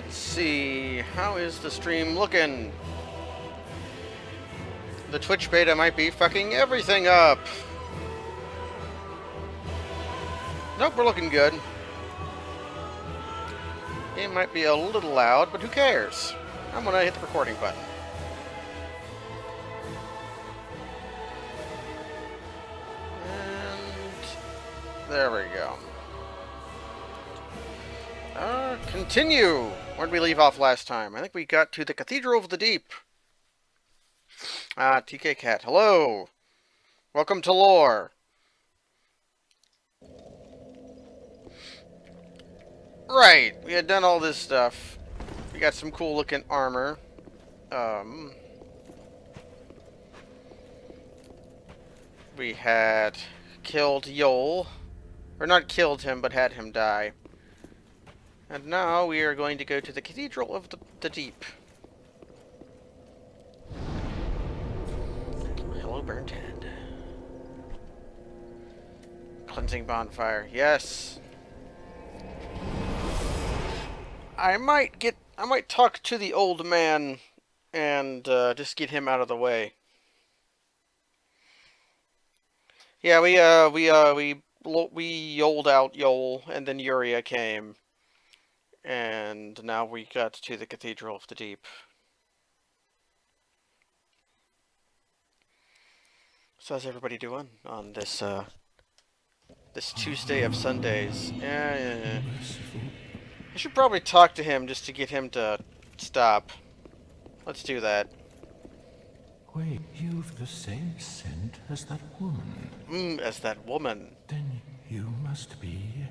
Let's see, how is the stream looking? The Twitch beta might be fucking everything up. Nope, we're looking good. It might be a little loud, but who cares? I'm gonna hit the recording button. And there we go. Continue! Where did we leave off last time? I think we got to the Cathedral of the Deep. TK Cat, hello! Welcome to Lore. Right, we had done all this stuff. We got some cool looking armor. We had killed Yol. Or not killed him, but had him die. And now we are going to go to the Cathedral of the Deep. Hello, burnt hand. Cleansing bonfire, yes. I might talk to the old man and just get him out of the way. Yeah, we yoled out Yol, and then Yuria came. And now we got to the Cathedral of the Deep. So how's everybody doing on this this Tuesday of Sundays? Yeah. I should probably talk to him just to get him to stop. Let's do that. Wait, you've the same scent as that woman. As that woman. Then you must be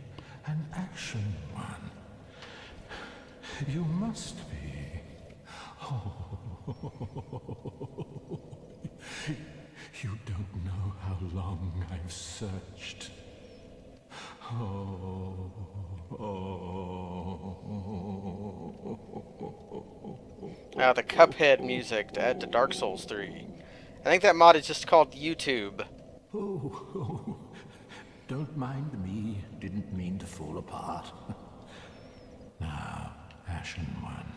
an action one. You must be. Oh. You don't know how long I've searched. Oh. The Cuphead music to add to Dark Souls 3. I think that mod is just called YouTube. Oh. Don't mind me. Didn't mean to fall apart. Now, Ashen One,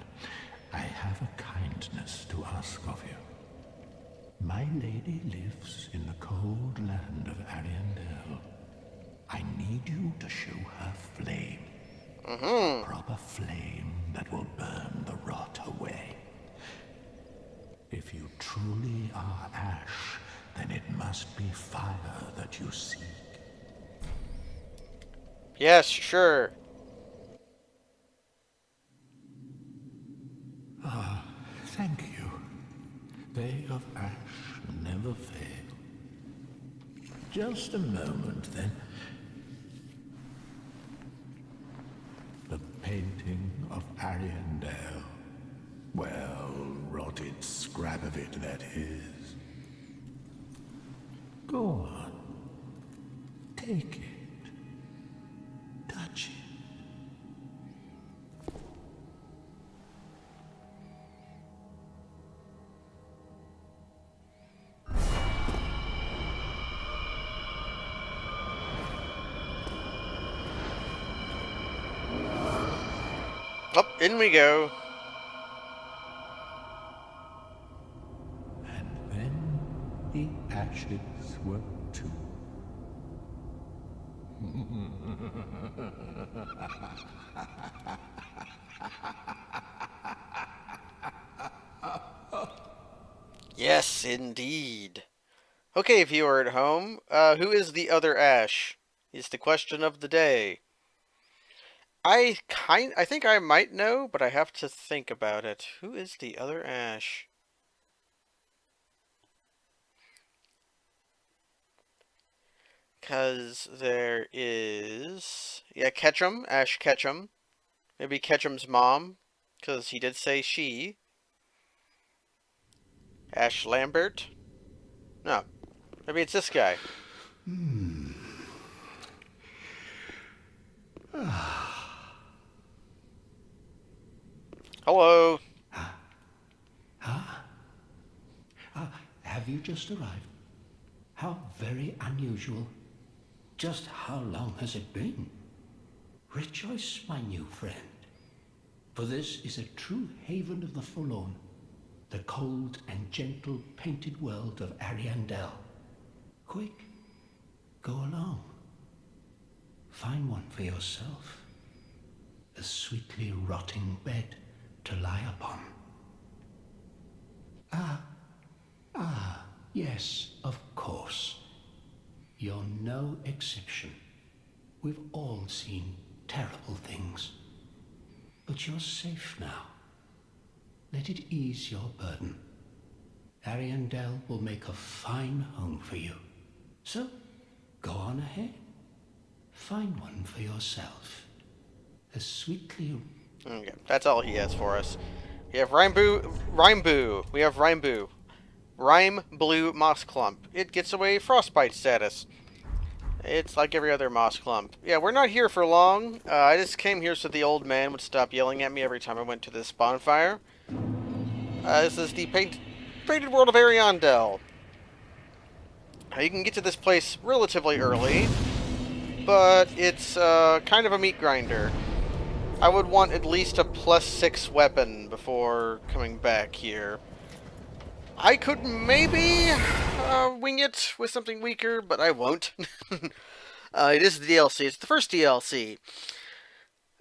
I have a kindness to ask of you. My lady lives in the cold land of Ariandel. I need you to show her flame. Proper flame that will burn the rot away. If you truly are ash, then it must be fire that you seek. Yes, sure. Thank you. They of ash never fail. Just a moment, then. The painting of Ariandel. Well, rotted scrap of it, that is. Go on. Take it. Touch it. Up, in we go. And then the ashes were too. Yes, indeed. Okay, viewer at home, who is the other Ash? Is the question of the day. I think I might know, but I have to think about it. Who is the other Ash? Because there is... Yeah, Ketchum, Ash Ketchum. Maybe Ketchum's mom, because he did say she. Ash Lambert? No. Maybe it's this guy. Hello. Have you just arrived? How very unusual. Just how long has it been? Rejoice, my new friend. For this is a true haven of the forlorn, the cold and gentle painted world of Ariandel. Quick, go along. Find one for yourself. A sweetly rotting bed to lie upon. Yes, of course. You're no exception. We've all seen terrible things. But you're safe now. Let it ease your burden. Ariandel will make a fine home for you. So, go on ahead. Find one for yourself. A sweetly... Okay, that's all he has for us. We have Rhymboo. We have Rhymboo. Rime Blue Moss Clump. It gets away frostbite status. It's like every other moss clump. Yeah, we're not here for long. I just came here so the old man would stop yelling at me every time I went to this bonfire. This is the painted world of Ariandel. You can get to this place relatively early, but it's kind of a meat grinder. I would want at least a +6 weapon before coming back here. I could maybe wing it with something weaker, but I won't. It is the DLC. It's the first DLC.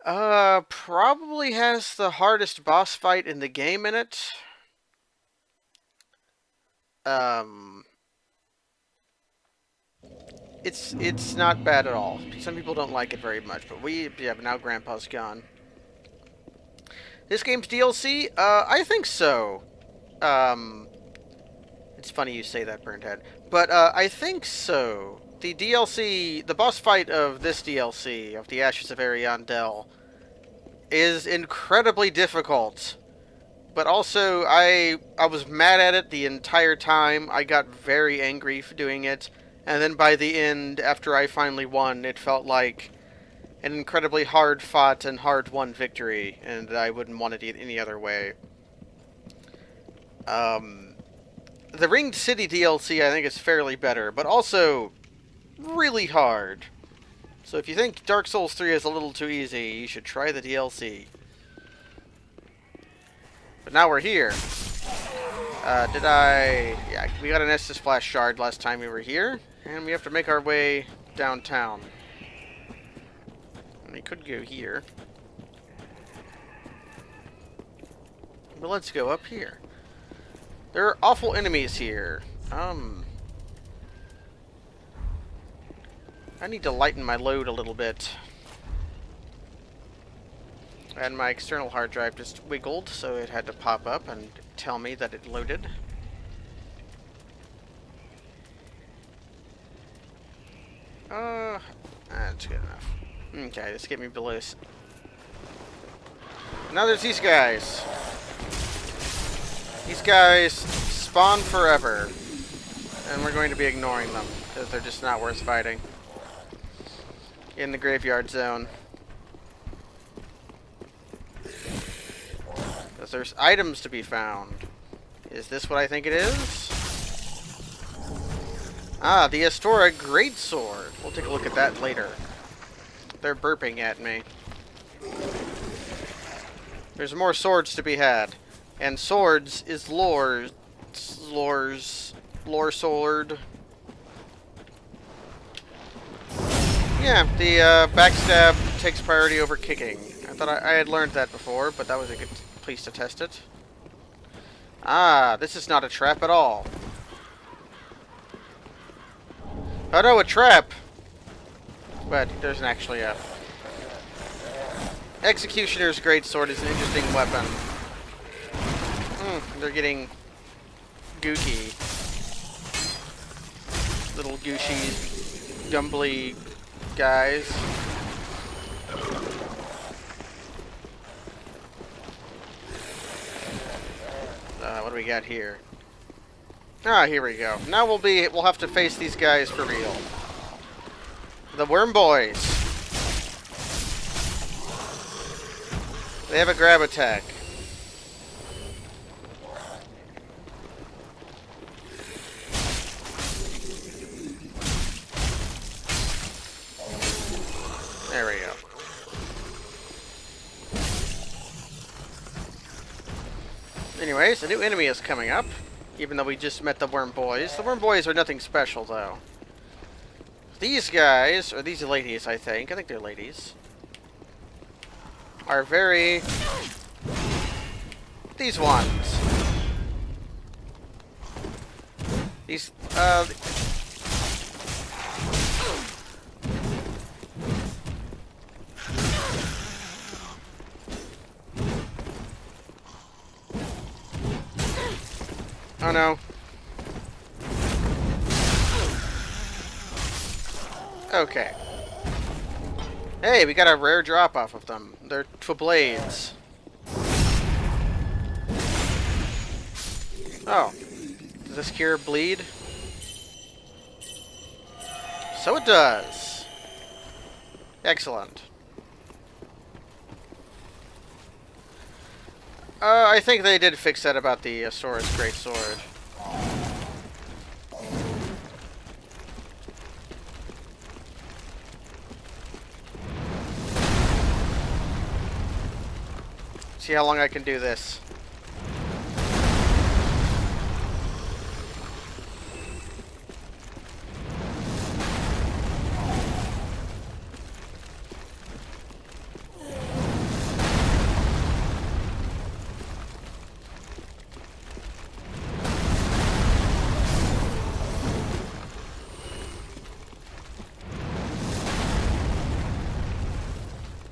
Probably has the hardest boss fight in the game in it. It's not bad at all. Some people don't like it very much, but but now Grandpa's gone. This game's DLC? I think so. It's funny you say that, Burnt Head. But, I think so. The DLC, the boss fight of this DLC, of the Ashes of Ariandel, is incredibly difficult. But also, I was mad at it the entire time. I got very angry for doing it. And then by the end, after I finally won, it felt like an incredibly hard-fought and hard-won victory. And I wouldn't want it any other way. The Ringed City DLC, I think, is fairly better, but also really hard. So if you think Dark Souls 3 is a little too easy, you should try the DLC. But now we're here. Yeah, we got an Estus Flash Shard last time we were here, and we have to make our way downtown. And we could go here. But let's go up here. There are awful enemies here. I need to lighten my load a little bit. And my external hard drive just wiggled, so it had to pop up and tell me that it loaded. That's good enough. Okay, let's get me below. Now there's these guys. These guys spawn forever, and we're going to be ignoring them, because they're just not worth fighting. In the graveyard zone. Because there's items to be found. Is this what I think it is? Ah, the Astora Greatsword. We'll take a look at that later. They're burping at me. There's more swords to be had. And swords is lore sword. Yeah, the backstab takes priority over kicking. I thought I had learned that before, but that was a good place to test it. Ah, this is not a trap at all. Oh no, a trap! But there's actually a... Executioner's Greatsword is an interesting weapon. They're getting gooky. Little gooshy, gumbly guys. What do we got here? Ah, here we go. Now we'll have to face these guys for real. The Worm Boys. They have a grab attack. There we go. Anyways, a new enemy is coming up, even though we just met the Worm Boys. The Worm Boys are nothing special, though. These guys, or these ladies, I think they're ladies, are very... these ones. These, oh no. Okay. Hey, we got a rare drop off of them. They're Twiblades. Oh. Does this cure bleed? So it does. Excellent. I think they did fix that about the Asaurus Greatsword. See how long I can do this.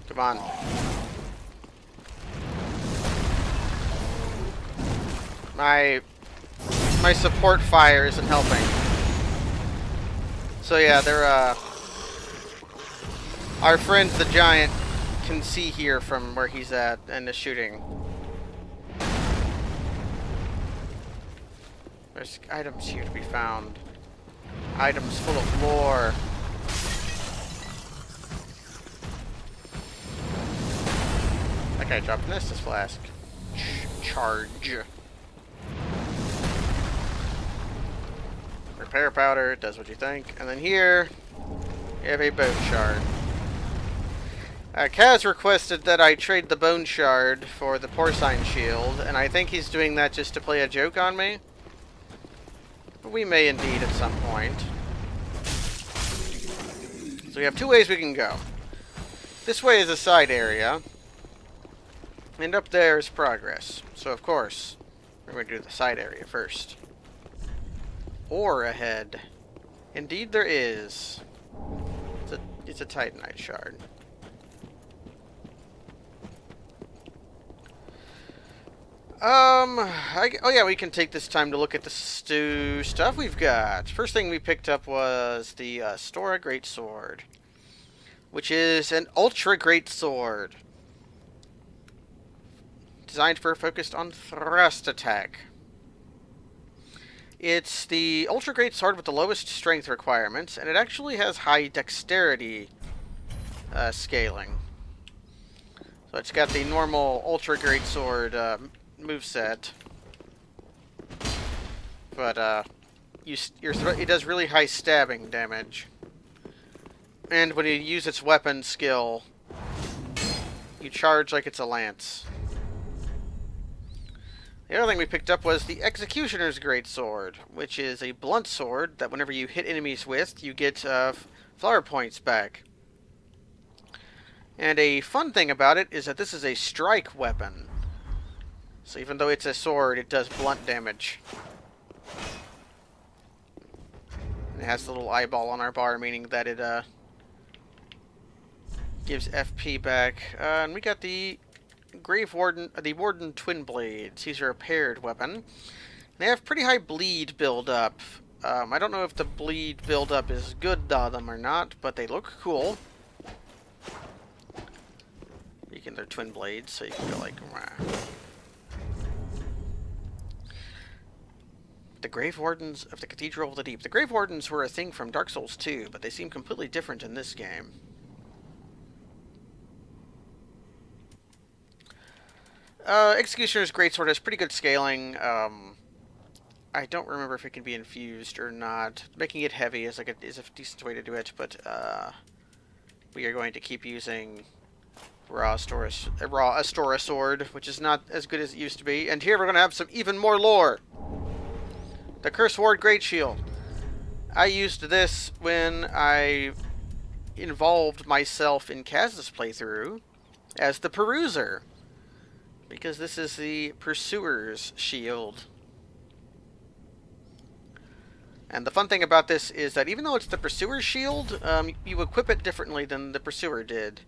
Come on. My support fire isn't helping. So yeah, they're our friend the giant can see here from where he's at and is shooting. There's items here to be found. Items full of lore. That guy dropped an Estus flask. Charge. Repair powder, does what you think. And then here, you have a bone shard. Kaz requested that I trade the bone shard for the porcine shield, and I think he's doing that just to play a joke on me. But we may indeed at some point. So we have two ways we can go. This way is a side area, and up there is progress. So of course, we're going to do the side area first. Or ahead. Indeed there is. It's a Titanite shard. Oh yeah, we can take this time to look at the stuff we've got. First thing we picked up was the Stora Greatsword, which is an ultra great sword. Designed for focused on thrust attack. It's the ultra great sword with the lowest strength requirements, and it actually has high dexterity scaling. So it's got the normal ultra great sword moveset, but it does really high stabbing damage. And when you use its weapon skill, you charge like it's a lance. The other thing we picked up was the Executioner's Greatsword, which is a blunt sword that whenever you hit enemies with, you get flower points back. And a fun thing about it is that this is a strike weapon. So even though it's a sword, it does blunt damage. And it has the little eyeball on our bar, meaning that it gives FP back. And we got the Warden Twin Blades. These are a paired weapon. They have pretty high bleed build-up. I don't know if the bleed build-up is good on them or not, but they look cool. They're twin blades, so you can go like... Rah. The Grave Wardens of the Cathedral of the Deep. The Grave Wardens were a thing from Dark Souls 2, but they seem completely different in this game. Executioner's Greatsword has pretty good scaling. I don't remember if it can be infused or not. Making it heavy is a decent way to do it, but we are going to keep using raw Astora sword, which is not as good as it used to be. And here we're going to have some even more lore. The Curse Ward Great Shield. I used this when I involved myself in Kaz's playthrough as the Peruser, because this is the Pursuer's shield. And the fun thing about this is that even though it's the Pursuer's shield, you equip it differently than the Pursuer did.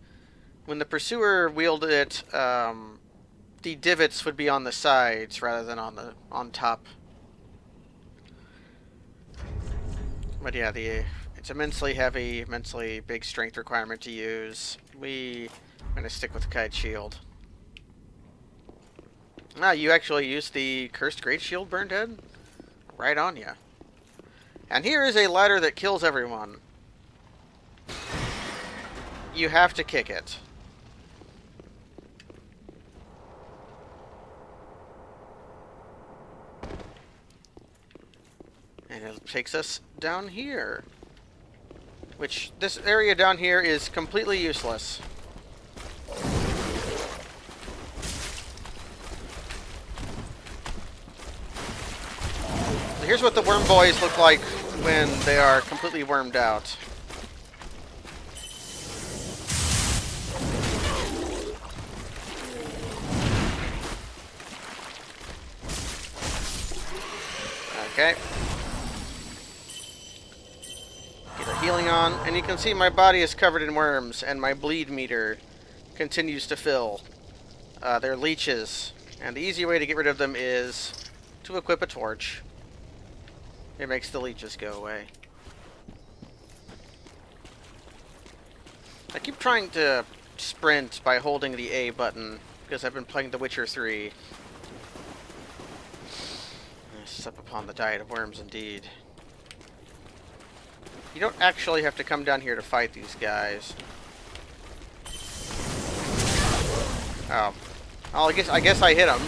When the Pursuer wielded it, the divots would be on the sides rather than on top. But yeah, it's immensely heavy, immensely big strength requirement to use. I'm gonna stick with the Kite Shield. Ah, you actually used the Cursed Great Shield, Burned Head? Right on ya. And here is a ladder that kills everyone. You have to kick it. And it takes us down here. Which, this area down here is completely useless. Here's what the worm boys look like when they are completely wormed out. Okay. Get our healing on, and you can see my body is covered in worms, and my bleed meter continues to fill. They're leeches, and the easy way to get rid of them is to equip a torch. It makes the leeches go away. I keep trying to sprint by holding the A button, because I've been playing The Witcher 3. Sup upon the diet of worms, indeed. You don't actually have to come down here to fight these guys. Oh. Oh, I guess I hit them.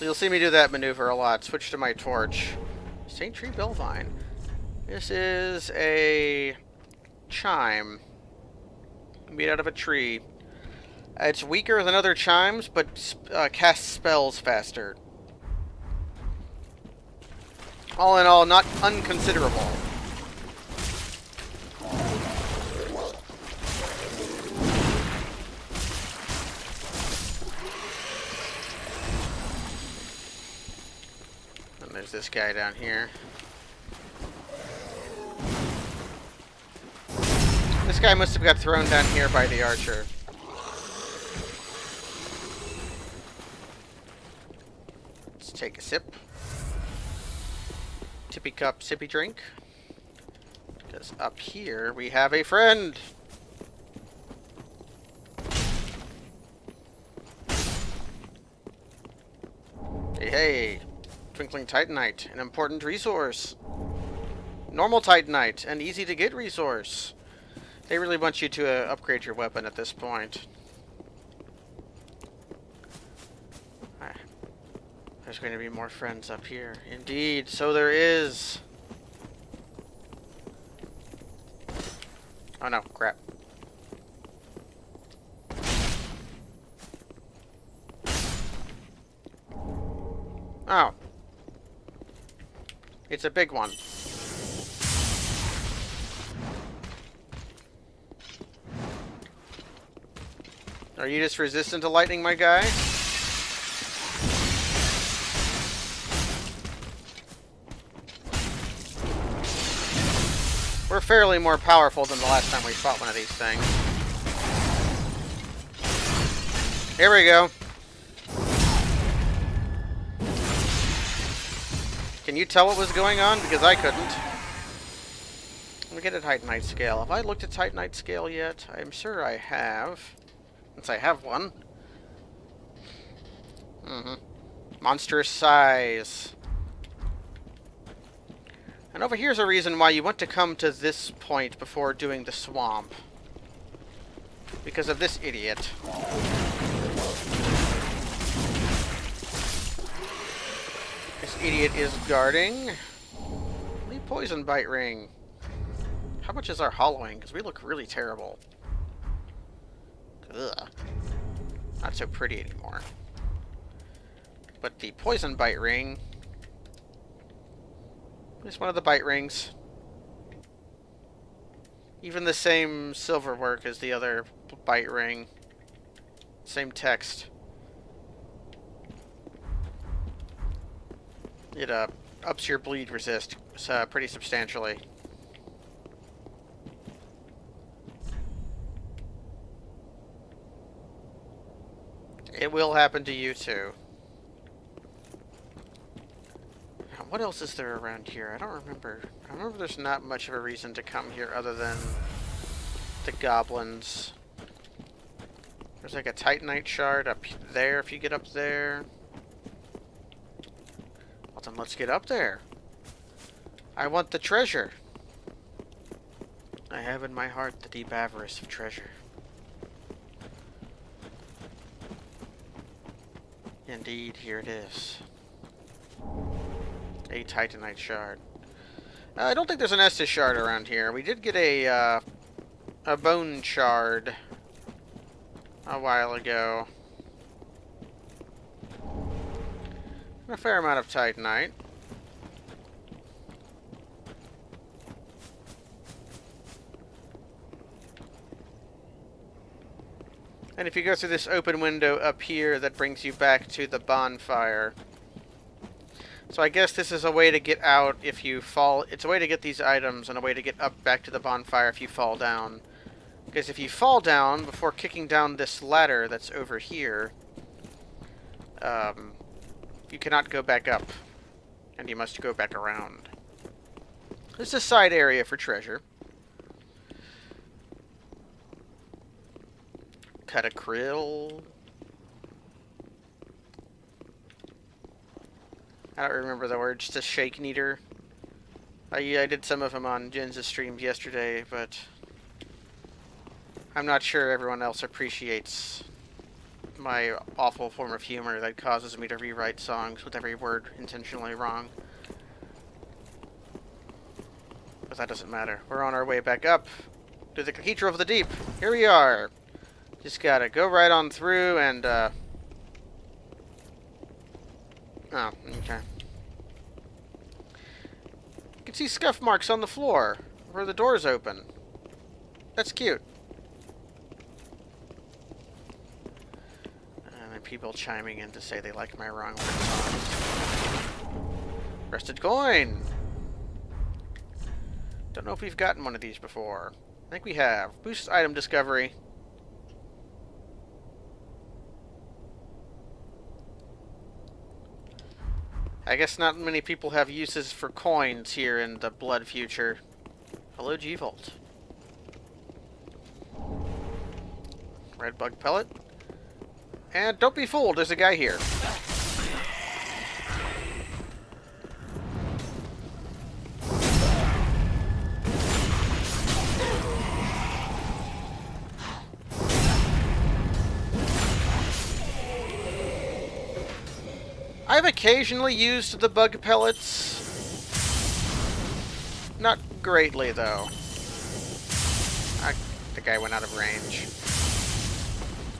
You'll see me do that maneuver a lot. Switch to my torch. St. Tree Bellvine. This is a chime made out of a tree. It's weaker than other chimes, but casts spells faster. All in all, not unconsiderable. And there's this guy down here. This guy must have got thrown down here by the archer. Take a sip. Tippy cup, sippy drink. Because up here we have a friend. Hey, hey. Twinkling Titanite, an important resource. Normal Titanite, an easy to get resource. They really want you to upgrade your weapon at this point. There's going to be more friends up here. Indeed, so there is. Oh no, crap. Oh. It's a big one. Are you just resistant to lightning, my guy? We're fairly more powerful than the last time we fought one of these things. Here we go. Can you tell what was going on? Because I couldn't. Let me get a Titanite scale. Have I looked at Titanite scale yet? I'm sure I have. Since I have one. Monstrous size. And over here's a reason why you want to come to this point before doing the swamp. Because of this idiot. This idiot is guarding. Let me poison bite ring. How much is our hollowing? Because we look really terrible. Ugh. Not so pretty anymore. But the poison bite ring is one of the bite rings. Even the same silver work as the other bite ring. Same text. It ups your bleed resist pretty substantially. It will happen to you too. Now, what else is there around here? I don't remember. I remember there's not much of a reason to come here other than the goblins. There's like a Titanite shard up there if you get up there. Well then let's get up there. I want the treasure. I have in my heart the deep avarice of treasure. Indeed, here it is. A Titanite shard. I don't think there's an Estus shard around here. We did get a bone shard a while ago. A fair amount of Titanite. And if you go through this open window up here, that brings you back to the bonfire. So I guess this is a way to get out if you fall. It's a way to get these items and a way to get up back to the bonfire if you fall down. Because if you fall down before kicking down this ladder that's over here, you cannot go back up. And you must go back around. This is a side area for treasure. Cut a krill. I don't remember the word, just a shake kneader. I did some of them on Jin's streams yesterday, but I'm not sure everyone else appreciates my awful form of humor that causes me to rewrite songs with every word intentionally wrong. But that doesn't matter. We're on our way back up to the Cathedral of the Deep. Here we are. Just gotta go right on through and, oh, okay. You can see scuff marks on the floor where the door's open. That's cute. And then people chiming in to say they like my wrong word songs. Rested coin! Don't know if we've gotten one of these before. I think we have. Boost item discovery. I guess not many people have uses for coins here in the Blood future. Hello, G-Volt. Red bug pellet. And don't be fooled, there's a guy here. I've occasionally used the bug pellets. Not greatly, though. The guy went out of range.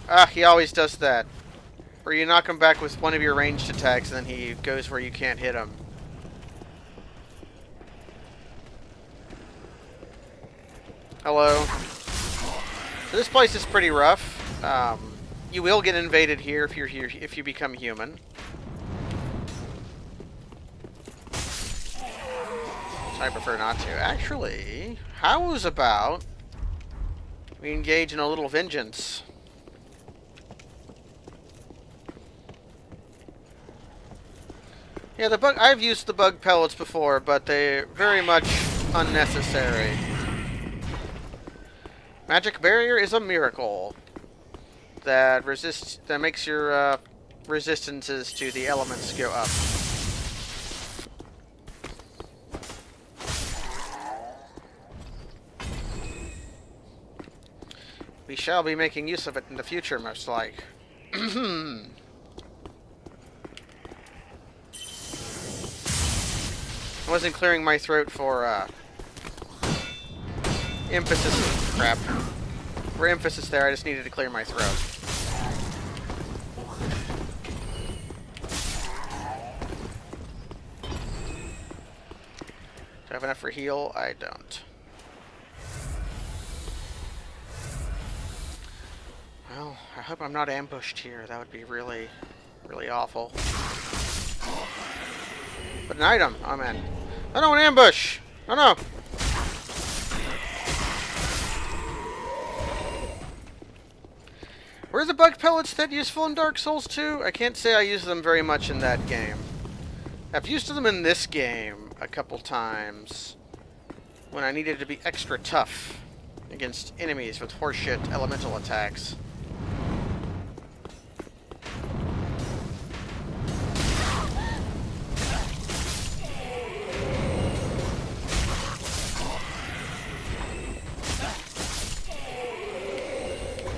Ah, he always does that. Where you knock him back with one of your ranged attacks, and then he goes where you can't hit him. Hello. So this place is pretty rough. You will get invaded here if you become human. I prefer not to. Actually, how's about we engage in a little vengeance? Yeah, I've used the bug pellets before, but they're very much unnecessary. Magic barrier is a miracle that makes your resistances to the elements go up. We shall be making use of it in the future, most like. wasn't clearing my throat for, emphasis. Crap. For emphasis there, I just needed to clear my throat. Do I have enough for heal? I don't. Well, I hope I'm not ambushed here. That would be really, really awful. But an item. Oh, man. Oh, no, an ambush! Oh, no! Were the bug pellets that useful in Dark Souls 2? I can't say I use them very much in that game. I've used them in this game a couple times when I needed to be extra tough against enemies with horseshit elemental attacks.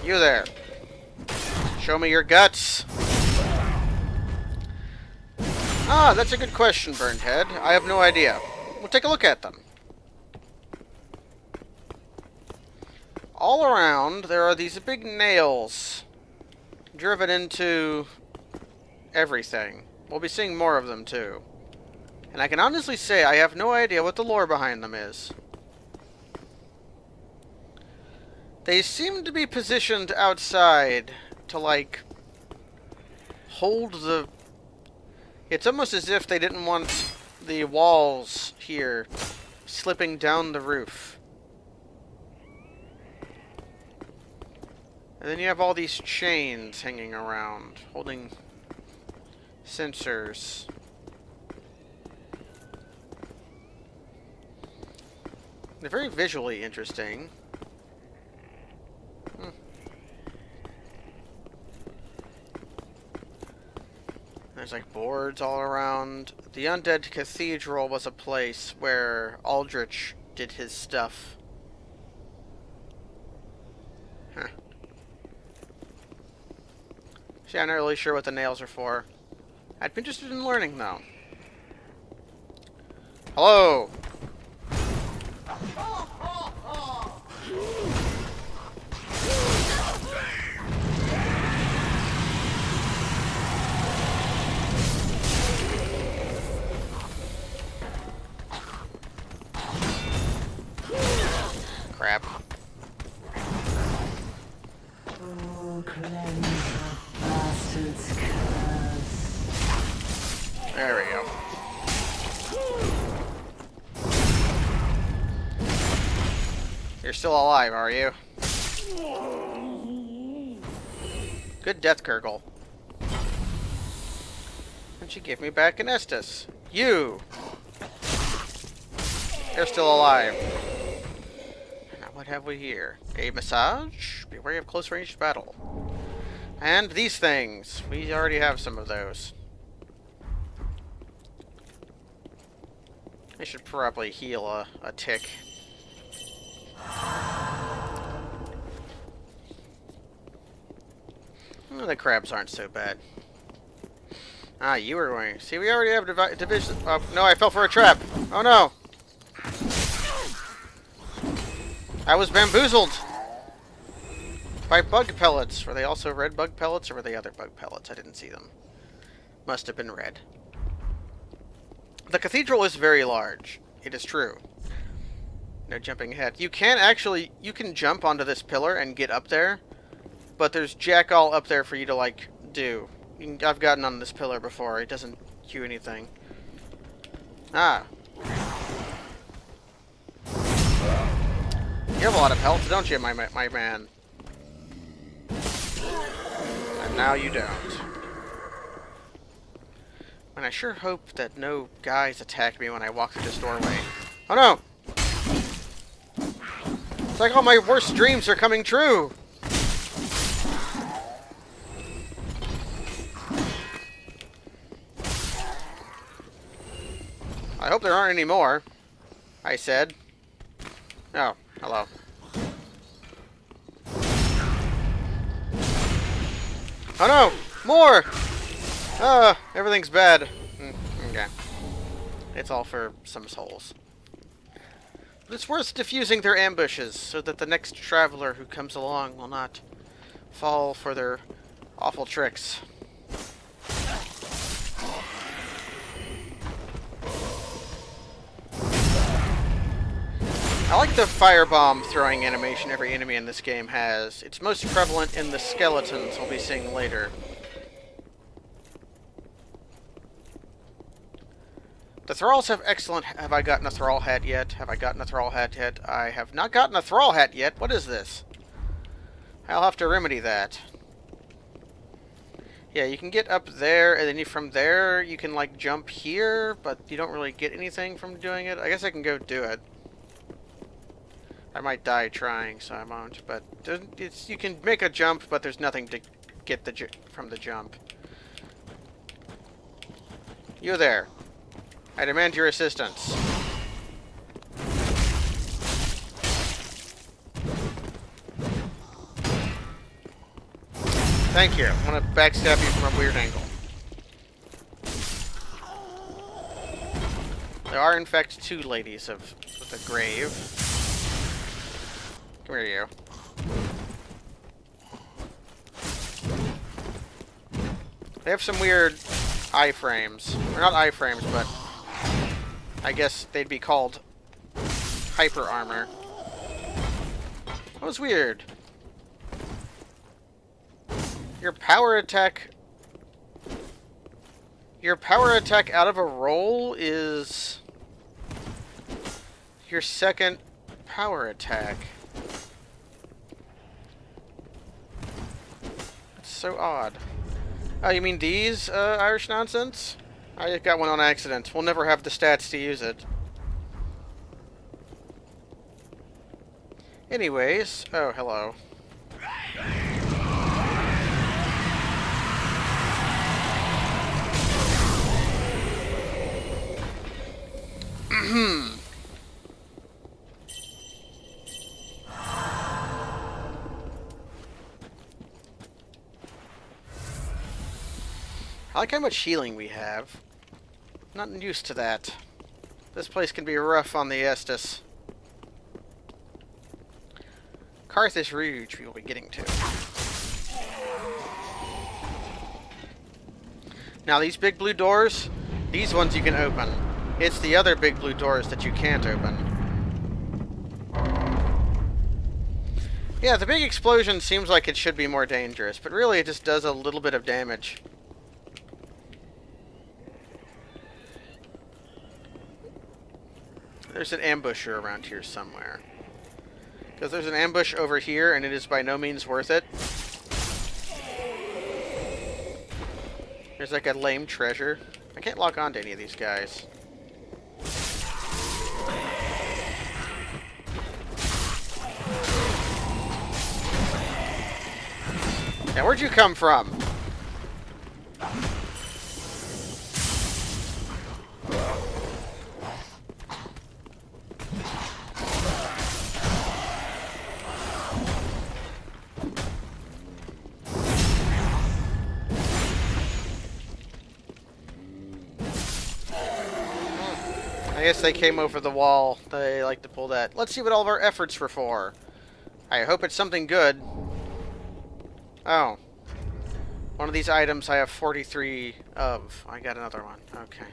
You there. Show me your guts. Ah, that's a good question, Burned Head. I have no idea. We'll take a look at them. All around, there are these big nails driven into everything. We'll be seeing more of them, too. And I can honestly say I have no idea what the lore behind them is. They seem to be positioned outside to, like, hold the... It's almost as if they didn't want the walls here slipping down the roof. And then you have all these chains hanging around, holding sensors. They're very visually interesting. There's like boards all around. The Undead Cathedral was a place where Aldrich did his stuff. Huh. See, I'm not really sure what the nails are for. I'd be interested in learning, though. Hello! Crap. There we go. You're still alive, are you? Good death gurgle. And she gave me back an Estus. You! They're still alive. Now what have we here? A massage? Be wary of close range battle. And these things. We already have some of those. I should probably heal a tick. Oh, the crabs aren't so bad. Ah, you were going. See, we already have division. Oh, no, I fell for a trap. Oh, no. I was bamboozled by bug pellets. Were they also red bug pellets, or were they other bug pellets? I didn't see them. Must have been red. The cathedral is very large. It is true. No jumping ahead. You can actually, you can jump onto this pillar and get up there, but there's jack all up there for you to, like, do. I've gotten on this pillar before. It doesn't do anything. Ah. You have a lot of health, don't you, my man? And now you don't. And I sure hope that no guys attack me when I walk through this doorway. Oh no! It's like all my worst dreams are coming true! I hope there aren't any more. I said. Oh, hello. Oh no! More! Everything's bad. Okay. It's all for some souls. But it's worth diffusing their ambushes so that the next traveler who comes along will not fall for their awful tricks. I like the firebomb throwing animation every enemy in this game has. It's most prevalent in the skeletons we'll be seeing later. The Thralls have excellent... Have I gotten a Thrall hat yet? Have I gotten a Thrall hat yet? I have not gotten a Thrall hat yet. What is this? I'll have to remedy that. Yeah, you can get up there, and then from there, you can, like, jump here, but you don't really get anything from doing it. I guess I can go do it. I might die trying, so I won't, but you can make a jump, but there's nothing to get from the jump. You there. I demand your assistance. Thank you. I'm gonna backstab you from a weird angle. There are, in fact, two ladies of the grave. Come here, you. They have some weird iframes. Or not iframes, but I guess they'd be called hyper armor. That was weird. Your power attack out of a roll is your second power attack. It's so odd. Oh, you mean these Irish nonsense? I got one on accident. We'll never have the stats to use it. Anyways, oh, hello. I like how much healing we have. Not used to that. This place can be rough on the Estus. Carthage Rouge we will be getting to. Now these big blue doors, these ones you can open. It's the other big blue doors that you can't open. Yeah, the big explosion seems like it should be more dangerous, but really it just does a little bit of damage. There's an ambusher around here somewhere. Because there's an ambush over here, and it is by no means worth it. There's like a lame treasure. I can't lock on to any of these guys. Now, where'd you come from? I guess they came over the wall. They like to pull that. Let's see what all of our efforts were for. I hope it's something good. Oh. One of these items I have 43 of. I got another one. Okay.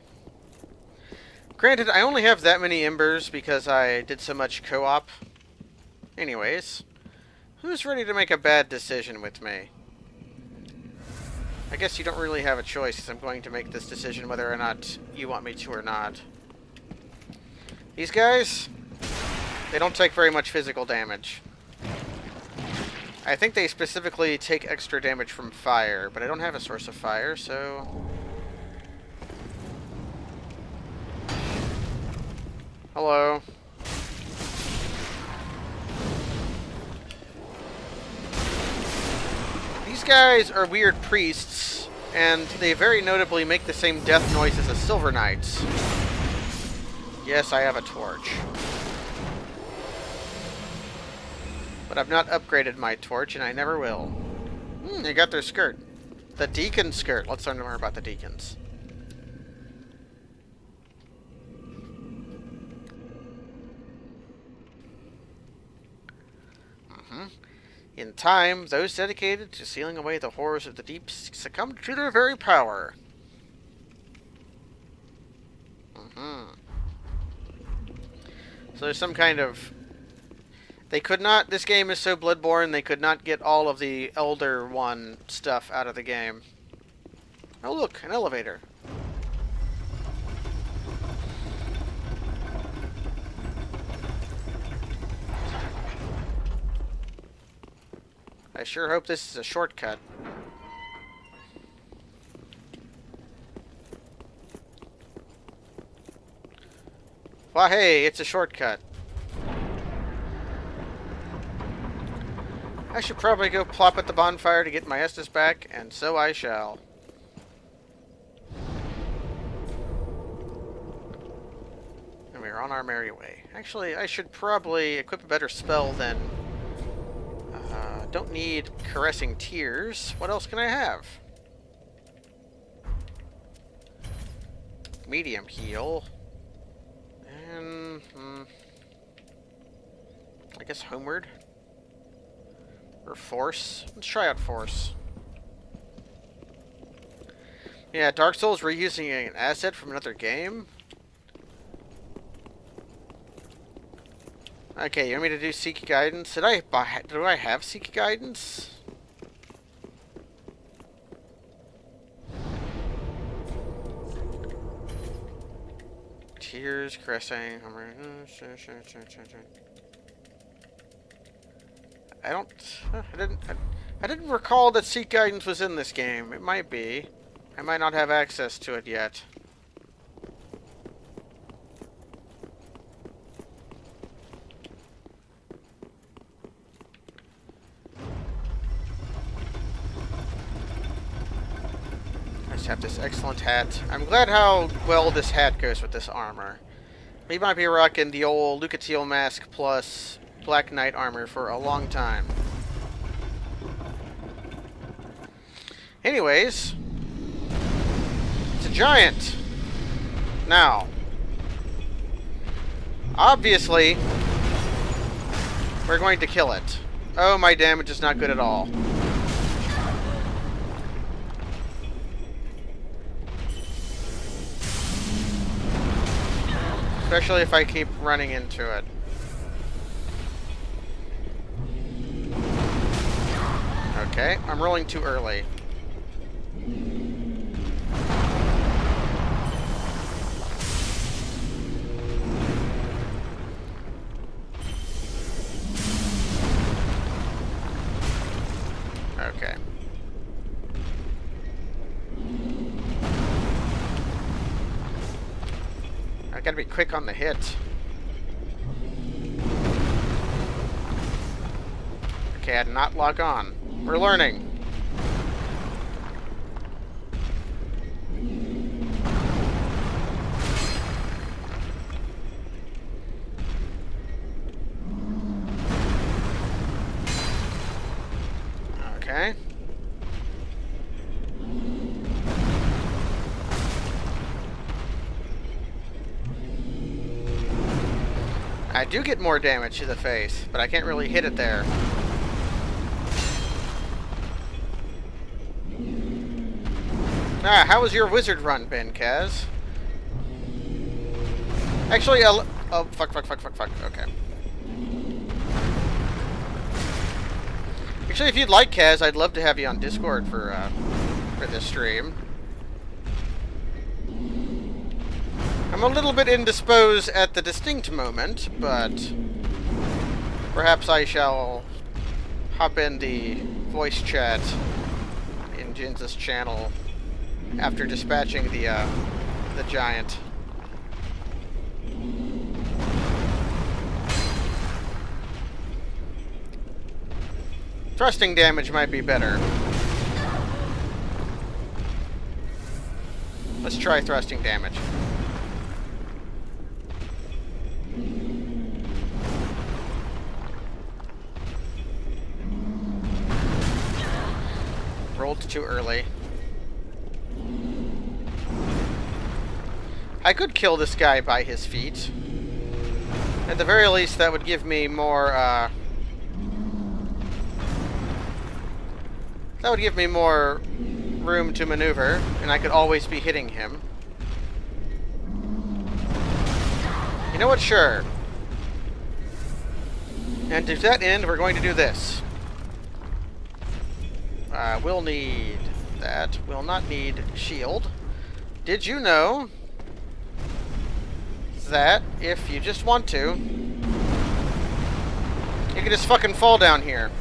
Granted, I only have that many embers because I did so much co-op. Anyways. Who's ready to make a bad decision with me? I guess you don't really have a choice because I'm going to make this decision whether or not you want me to or not. These guys, they don't take very much physical damage. I think they specifically take extra damage from fire, but I don't have a source of fire, so... Hello. These guys are weird priests, and they very notably make the same death noises as Silver Knights. Yes, I have a torch. But I've not upgraded my torch, and I never will. They got their skirt. The deacon skirt. Let's learn more about the deacons. In time, those dedicated to sealing away the horrors of the deep succumbed to their very power. So there's some kind of... They could not... This game is so Bloodborne, they could not get all of the Elder One stuff out of the game. Oh look, an elevator. I sure hope this is a shortcut. Well, hey, it's a shortcut. I should probably go plop at the bonfire to get my Estus back, and so I shall. And we're on our merry way. Actually, I should probably equip a better spell than... don't need Caressing Tears. What else can I have? Medium Heal. And... I guess Homeward. Or Force. Let's try out Force. Yeah, Dark Souls, we're using an asset from another game. Okay, you want me to do Seek Guidance? Do I have Seek Guidance? Tears, Caressing, I didn't recall that Seek Guidance was in this game. It might be. I might not have access to it yet. I just have this excellent hat. I'm glad how well this hat goes with this armor. We might be rocking the old Lucatiel mask plus Black Knight armor for a long time. Anyways, it's a giant. Now, obviously, we're going to kill it. Oh, my damage is not good at all. Especially if I keep running into it. Okay, I'm rolling too early. Okay. I gotta be quick on the hit. Okay, I did not log on. We're learning. Okay. I do get more damage to the face, but I can't really hit it there. Ah, how was your wizard run, Ben Kaz? Actually, oh, fuck. Okay. Actually, if you'd like, Kaz, I'd love to have you on Discord for this stream. I'm a little bit indisposed at the distinct moment, but perhaps I shall hop in the voice chat in Jin's channel after dispatching the giant. Thrusting damage might be better. Let's try thrusting damage. Rolled too early. I could kill this guy by his feet. At the very least, that would give me more, That would give me more room to maneuver, and I could always be hitting him. You know what? Sure. And to that end, we're going to do this. We'll need that. We'll not need shield. Did you know that if you just want to, you can just fucking fall down here?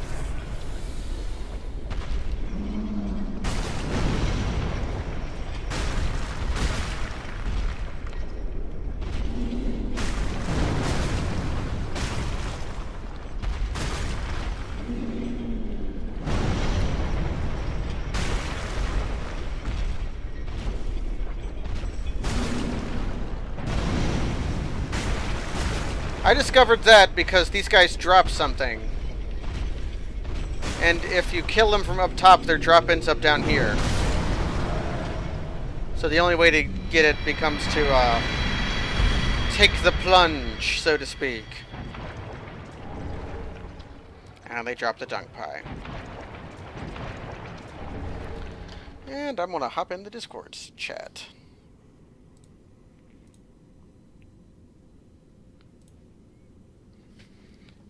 I discovered that because these guys drop something. And if you kill them from up top, their drop ends up down here. So the only way to get it becomes to take the plunge, so to speak. And they drop the dunk pie. And I'm gonna hop in the Discord's chat.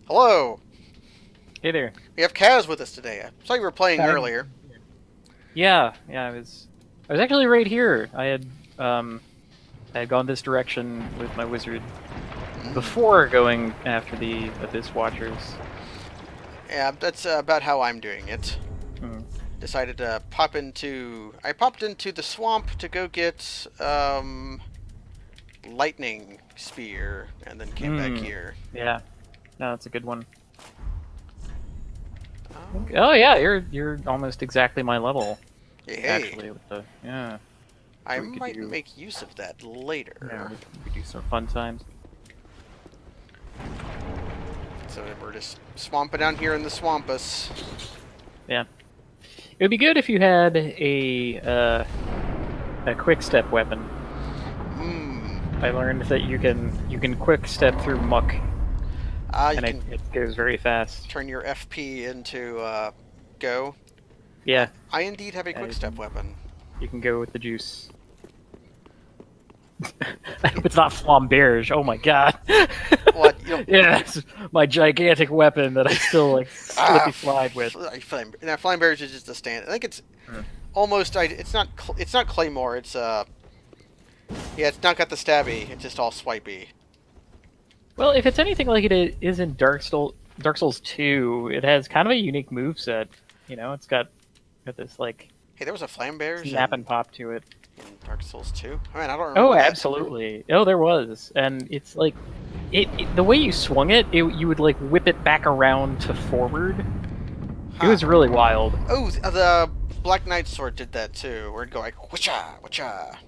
Hello! Hey there. We have Kaz with us today. I saw you were playing earlier. Yeah, I was actually right here. I had gone this direction with my wizard before going after the Abyss Watchers. Yeah, that's about how I'm doing it. Decided to pop into... I popped into the swamp to go get lightning spear, and then came back here. Yeah. No, that's a good one. Oh yeah, you're almost exactly my level. Hey. Actually, with the I we could might do- make use of that later. Yeah, we could do some fun times. So we're just swamping down here in the swampus. Yeah. It would be good if you had a quick step weapon. I learned that you can quick step through muck, You and can it goes very fast. turn your FP into go. Yeah, I indeed have a quick step weapon. you can go with the juice. I hope it's not flamberge. Oh my god. What? You don't- Yes, my gigantic weapon that I still like slippy slide with. Now, flying bears is just a stand. I think it's almost. It's not. It's not Claymore. It's Yeah, it's not got the stabby. It's just all swipey. Well, if it's anything like it is in Dark Souls 2, it has kind of a unique moveset. You know, it's got this like Hey, there was a flame bears snap and pop to it. in Dark Souls 2. I mean, I don't remember. Oh, that. absolutely. Oh, there was, and it's like, the way you swung it, you would like whip it back around to forward. It was really wild. Oh, the Black Knight sword did that too. Where it'd go like whatcha, whatcha.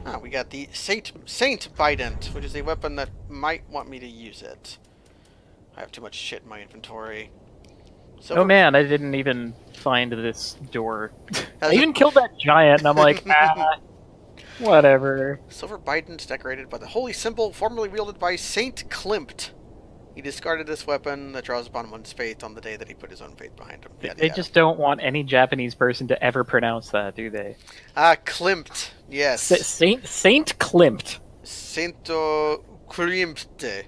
Ah, we got the Saint Bident, which is a weapon that might want me to use it. I have too much shit in my inventory. So Oh man, I didn't even find this door. I Has it- even killed that giant, and I'm like, whatever. Silver Bident decorated by the holy symbol formerly wielded by Saint Klimt. He discarded this weapon that draws upon one's faith on the day that he put his own faith behind him. Yada, They yada. just don't want any Japanese person to ever pronounce that, do they? Klimt, yes. Saint Klimt. Sainto Klimpte.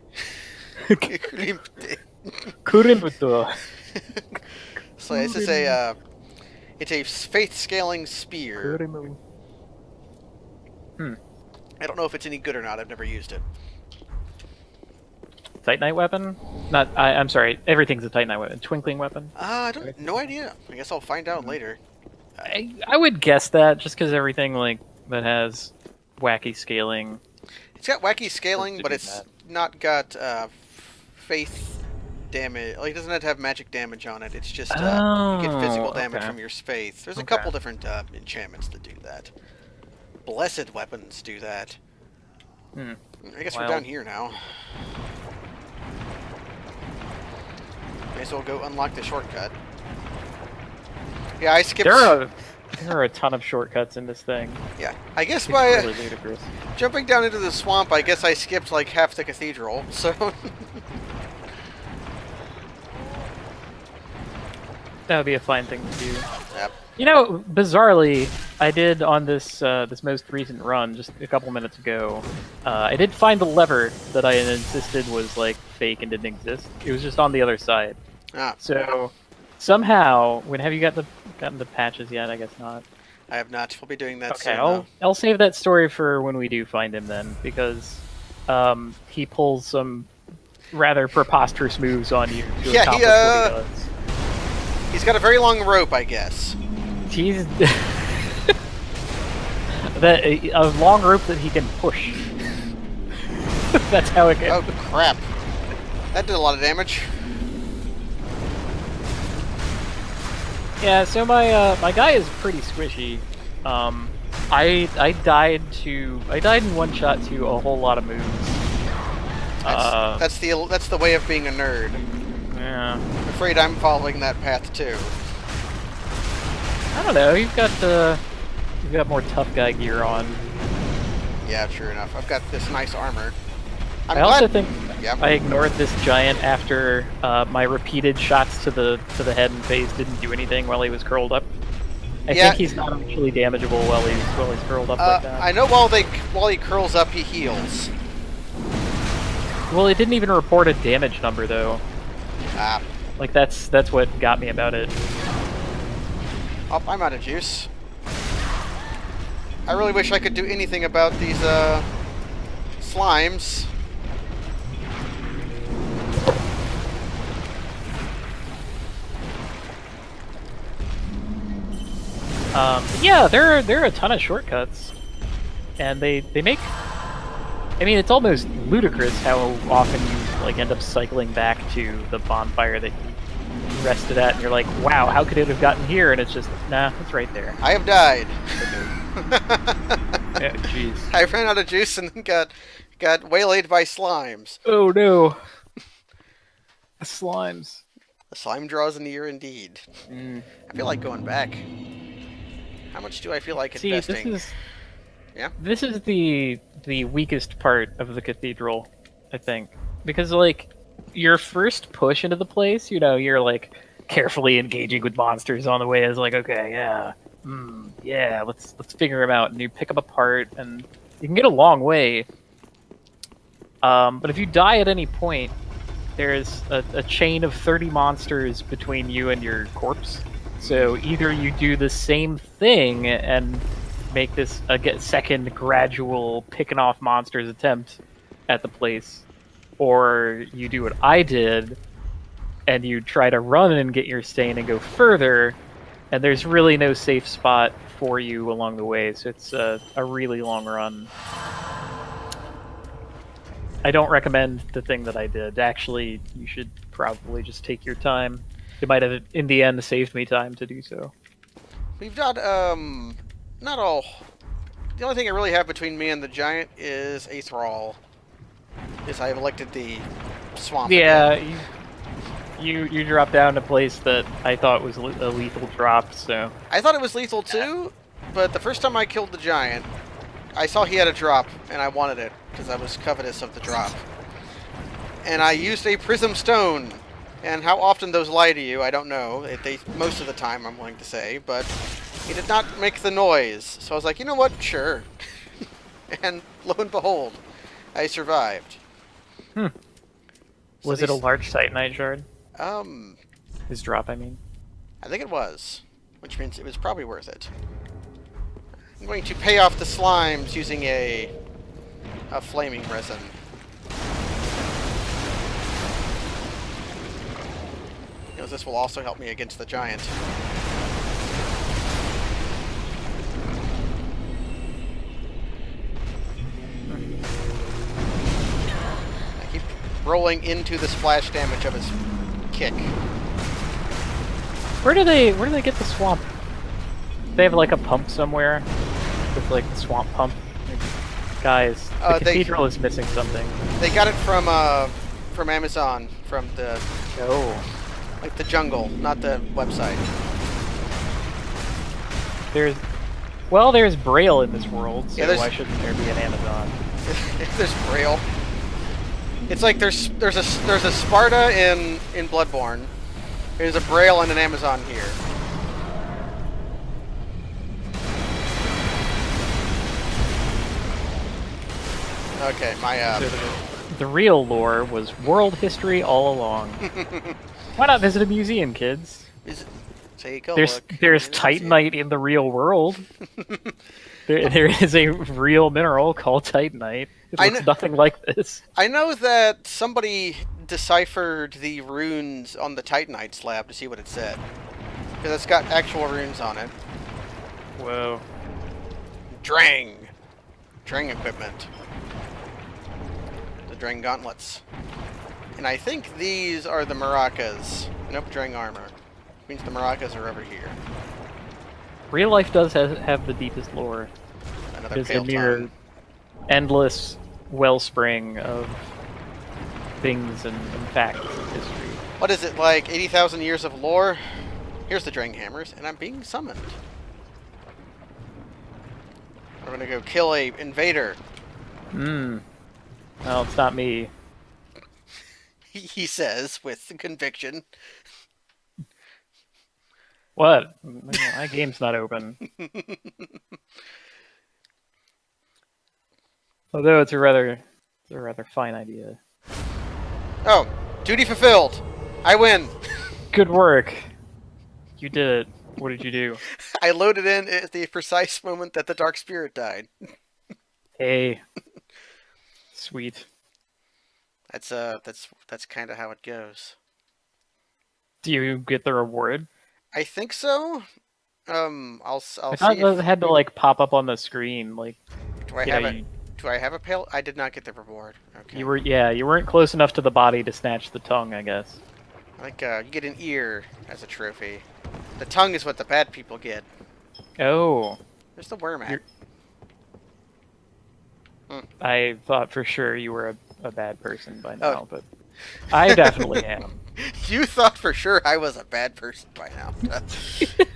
Klimpte. Kurimbuto. So this is it's a faith scaling spear. I don't know if it's any good or not. I've never used it. Titanite weapon? I'm sorry. Everything's a Titanite weapon. Twinkling weapon. I don't. No idea. I guess I'll find out later. I would guess that just because everything like that has wacky scaling. It's got wacky scaling, to but do it's that. not got faith damage. Like, it doesn't have to have magic damage on it. It's just you get physical damage okay. from your faith. There's a Okay. couple different enchantments that do that. Blessed weapons do that. I guess we're Wild. down here now. May as well go unlock the shortcut. Yeah, I skipped. There are a ton of shortcuts in this thing. Yeah, I guess It's by really ludicrous. jumping down into the swamp, I guess I skipped like half the cathedral. So That would be a fine thing to do. Yep. You know, bizarrely, I did on this this most recent run just a couple minutes ago. I did find the lever that I had insisted was like fake and didn't exist. It was just on the other side. Ah, So somehow, have you gotten the patches yet? I guess not. I have not. We'll be doing that Okay, soon. I'll save that story for when we do find him then, because he pulls some rather preposterous moves on you to Yeah, accomplish what he does. He's got a very long rope, I guess. He's a long rope that he can push. That's how it Oh, goes. crap. That did a lot of damage. Yeah, so my guy is pretty squishy. I died in one shot to a whole lot of moves. That's the way of being a nerd. Yeah. I'm afraid I'm following that path too. I don't know. You've got more tough guy gear on. Yeah, sure enough. I've got this nice armor. I'm I glad... also think Yeah. I ignored this giant after my repeated shots to the head and face didn't do anything while he was curled up. I Yeah. think he's not actually damageable while he's curled up like that. I know while he curls up, he heals. Well, it didn't even report a damage number though. Ah. Like that's what got me about it. Oh, I'm out of juice. I really wish I could do anything about these slimes. Yeah, there are a ton of shortcuts, and they make. I mean, it's almost ludicrous how often you like end up cycling back to the bonfire that you rested at, and you're like, "Wow, how could it have gotten here?" And it's just, nah, it's right there. I have died. Yeah, jeez. I ran out of juice and then got waylaid by slimes. Oh no. The slimes. The slime draws near indeed. I feel like going back. How much do I feel like See, investing? Yeah? This is the weakest part of the cathedral, I think, because like your first push into the place, you know, you're like carefully engaging with monsters on the way. Is like, okay, yeah, yeah, let's figure them out, and you pick them apart, and you can get a long way. But if you die at any point, there's a chain of 30 monsters between you and your corpse. So either you do the same thing and make this a second gradual picking off monsters attempt at the place, or you do what I did and you try to run and get your stain and go further, and there's really no safe spot for you along the way, so it's a really long run. I don't recommend the thing that I did. Actually, you should probably just take your time. It might have, in the end, saved me time to do so. We've got, not all... The only thing I really have between me and the giant is a thrall. Is I have elected the swamp. Yeah, again. you dropped down a place that I thought was a lethal drop, so... I thought it was lethal too, but the first time I killed the giant, I saw he had a drop, and I wanted it, because I was covetous of the drop. And I used a prism stone. And how often those lie to you, I don't know. Most of the time, I'm willing to say, but he did not make the noise. So I was like, you know what? Sure. And lo and behold, I survived. Hmm. So Was it a large Titanite shard? Um, His drop, I mean. I think it was, which means it was probably worth it. I'm going to pay off the slimes using a flaming resin. Because this will also help me against the giant. I keep rolling into the splash damage of his kick. Where do they get the swamp? They have like a pump somewhere with like the swamp pump. Guys, the cathedral is missing something. They got it from Amazon, from the like the jungle, not the website. There's Braille in this world, so Yeah, why shouldn't there be an Amazon? There's Braille. It's like there's a Sparta in Bloodborne. There's a Braille and an Amazon here. Okay, my So the real lore was world history all along. Why not visit a museum, kids? Take a There's look. there's Titanite in the real world. There is a real mineral called Titanite. It looks nothing like this. I know that somebody deciphered the runes on the Titanite slab to see what it said. Because it's got actual runes on it. Whoa. Drang! Drang equipment. The Drang gauntlets. And I think these are the maracas. Nope, Drang armor. Means the maracas are over here. Real life does have the deepest lore. Another It is a pale mere tongue. endless wellspring of things and facts of history. What is it, like 80,000 years of lore? Here's the Drang hammers, and I'm being summoned. We're gonna go kill a invader. No, it's not me. He says with conviction. What? My game's not open. Although it's a rather fine idea. Oh, duty fulfilled. I win. Good work. You did it. What did you do? I loaded in at the precise moment that the Dark Spirit died. Hey. Sweet. That's kind of how it goes. Do you get the reward? I think so. I'll I see. thought it had to like pop up on the screen. Like, Do I you have know, it? Do I have a pale? I did not get the reward. Okay. you weren't close enough to the body to snatch the tongue, I guess. Like you get an ear as a trophy. The tongue is what the bad people get. Oh. There's the worm at. I thought for sure you were a bad person by now, Oh. but I definitely am. You thought for sure I was a bad person by now.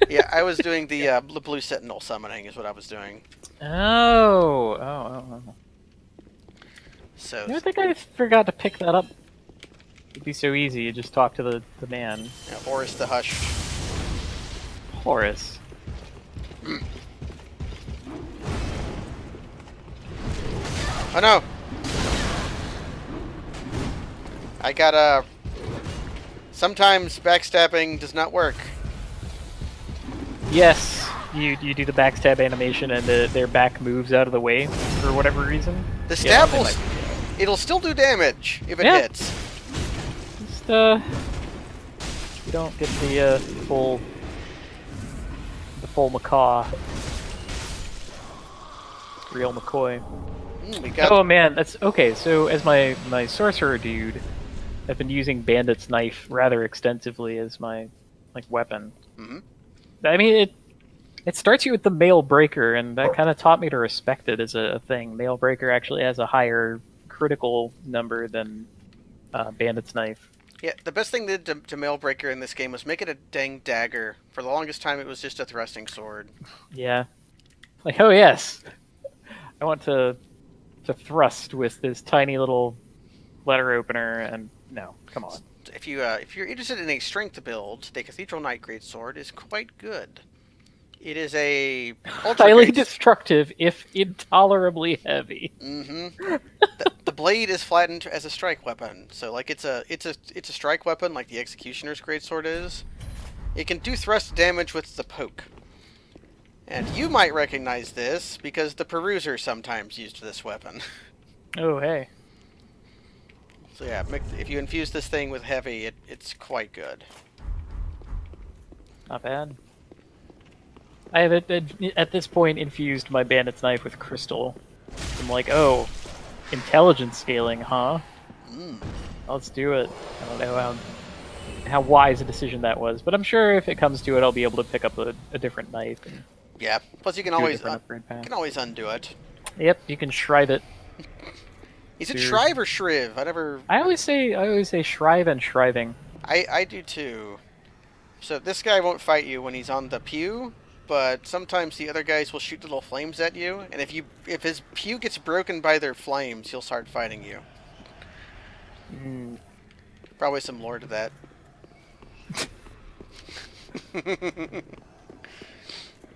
Yeah, I was doing the Blue Sentinel summoning is what I was doing. Oh. So, I think I forgot to pick that up. It'd be so easy. You just talk to the man. yeah, Horus the Hush. Horus. Oh no! I got sometimes backstabbing does not work. Yes, you do the backstab animation and their back moves out of the way for whatever reason. The stab they will, might- it'll still do damage if it Yeah. hits. Just you don't get the full macaw. Real McCoy. We got Oh man, that's okay. So as my sorcerer dude, I've been using Bandit's knife rather extensively as my weapon. Mhm. I mean it starts you with the mail breaker, and that kind of taught me to respect it as a thing. Mail breaker actually has a higher critical number than Bandit's knife. Yeah, the best thing they did to Mailbreaker in this game was make it a dang dagger. For the longest time, it was just a thrusting sword. Yeah, like oh yes, I want to thrust with this tiny little letter opener, and no, come on. If you're interested in a strength build, the Cathedral Knight Greatsword is quite good. It is a ultra Highly great- destructive if intolerably heavy. the blade is flattened as a strike weapon, so like it's a strike weapon like the Executioner's Greatsword is. It can do thrust damage with the poke. And you might recognize this because the Peruser sometimes used this weapon. Oh hey. So yeah, if you infuse this thing with heavy, it's quite good. Not bad. I have at this point infused my bandit's knife with crystal. I'm like, oh, intelligence scaling, huh? Let's do it. I don't know how wise a decision that was, but I'm sure if it comes to it, I'll be able to pick up a different knife. And Yeah. Plus, you can do a always different upgrade path. undo it. Yep, you can shrive it. Is it Dude. Shrive or Shriv? I always say shrive and shriving. I do too. So this guy won't fight you when he's on the pew, but sometimes the other guys will shoot little flames at you, and if his pew gets broken by their flames, he'll start fighting you. Probably some lore to that.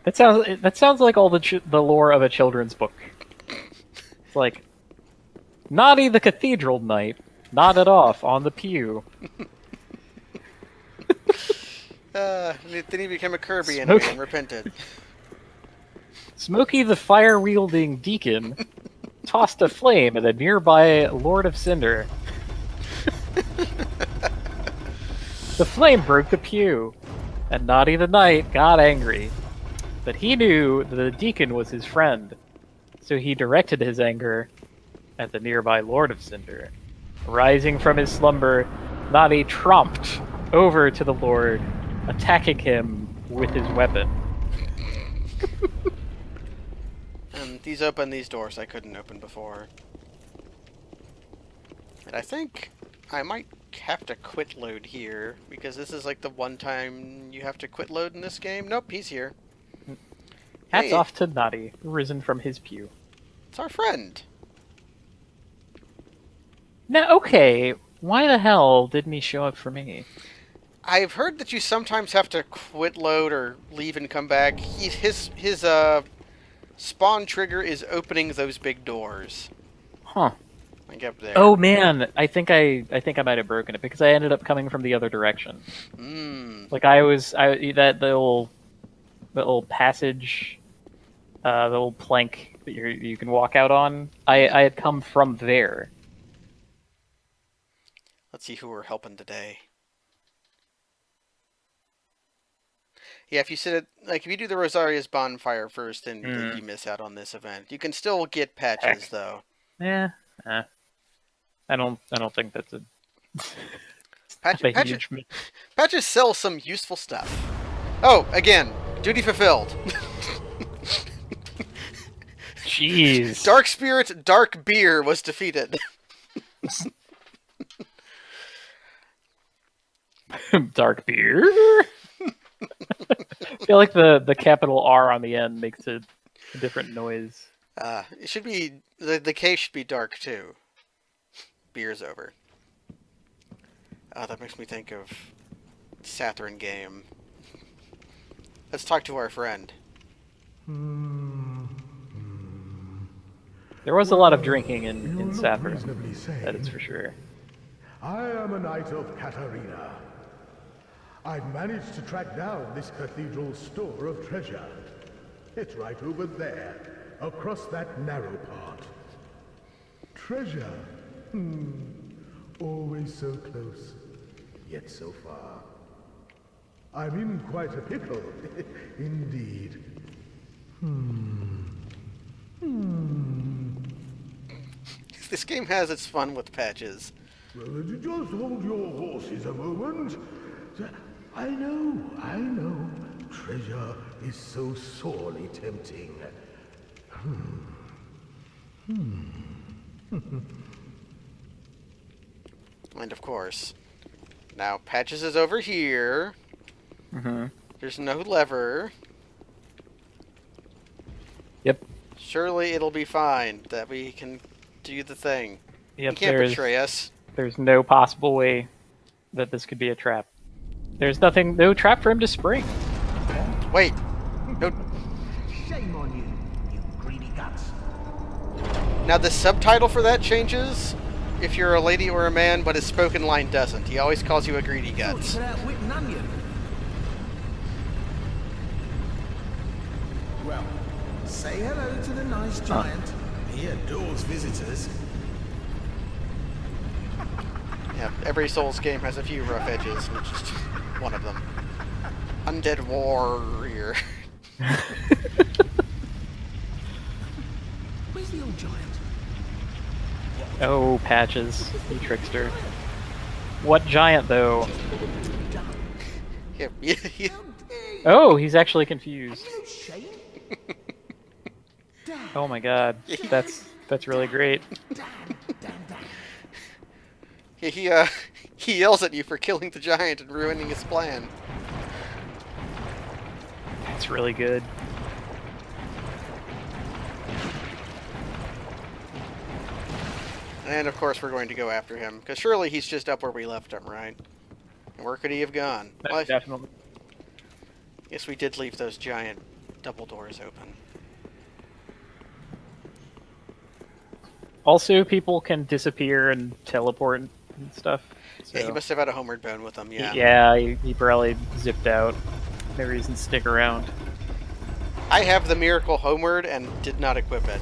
That sounds like all the lore of a children's book. It's like Naughty the Cathedral Knight nodded off on the pew. Then he became a Kirby enemy Smoke- and repented. Smokey the fire-wielding deacon tossed a flame at a nearby Lord of Cinder. The flame broke the pew, and Naughty the Knight got angry. But he knew that the deacon was his friend, so he directed his anger at the nearby Lord of Cinder. Rising from his slumber, Naughty tromped over to the Lord, attacking him with his weapon. These open these doors I couldn't open before. And I think I might have to quit load here, because this is like the one time you have to quit load in this game. Nope, he's here. Hats Hey. off to Naughty, risen from his pew. It's our friend. Now, okay, why the hell didn't he show up for me? I've heard that you sometimes have to quit load or leave and come back. His spawn trigger is opening those big doors. Huh. Like up there. Oh man, I think I might have broken it because I ended up coming from the other direction. Like that little passage, the little plank that you can walk out on. I had come from there. Let's see who we're helping today. Yeah, if you if you do the Rosaria's bonfire first, then you miss out on this event. You can still get patches though. Yeah. I don't think that's a Patches sell some useful stuff. Oh, again, duty fulfilled. Jeez. Dark Spirit, Dark Beer was defeated. Dark beer. I feel like the capital R on the end makes a different noise. It should be the K should be dark too. Beer's over. That makes me think of Saturn game. Let's talk to our friend. There was a lot of drinking in Saffron. That is for sure. I am a knight of Katarina. I've managed to track down this cathedral's store of treasure. It's right over there, across that narrow part. Treasure. Always so close, yet so far. I'm in quite a pickle, indeed. This game has its fun with patches. Just hold your horses a moment. I know. Treasure is so sorely tempting. And of course, now patches is over here. There's no lever. Yep. Surely it'll be fine that we can do the thing. Yep. You can't betray us. There's no possible way that this could be a trap. There's no trap for him to spring. Wait. No. Shame on you, you greedy guts. Now the subtitle for that changes if you're a lady or a man, but his spoken line doesn't. He always calls you a greedy guts. Well, say hello to the nice giant. He adores visitors. Yeah, every Souls game has a few rough edges, and it's just one of them. Undead Warrior. Where's the old giant? Oh, Patches, you trickster. What giant, though? Yeah. Oh, he's actually confused. No shame. Oh my god, that's really great. He yells at you for killing the giant and ruining his plan. That's really good. And of course we're going to go after him, because surely he's just up where we left him, right? And where could he have gone? Definitely. Yes, we did leave those giant double doors open. Also, people can disappear and teleport and stuff. So, Yeah, he must have had a homeward bone with him, yeah. yeah, he probably zipped out. No reason to stick around. I have the Miracle Homeward and did not equip it.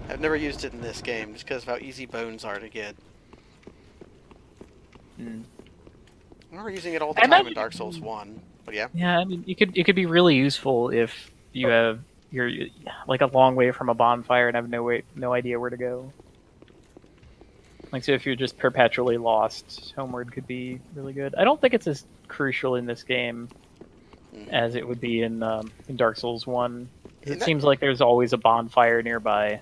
I've never used it in this game just because of how easy bones are to get. Mm. I remember using it all the I time in imagine- Dark Souls 1, but yeah. Yeah, I mean, it could be really useful if you're like a long way from a bonfire and have no idea where to go. Like, so if you're just perpetually lost, Homeward could be really good. I don't think it's as crucial in this game as it would be in Dark Souls 1. 'Cause it seems like there's always a bonfire nearby.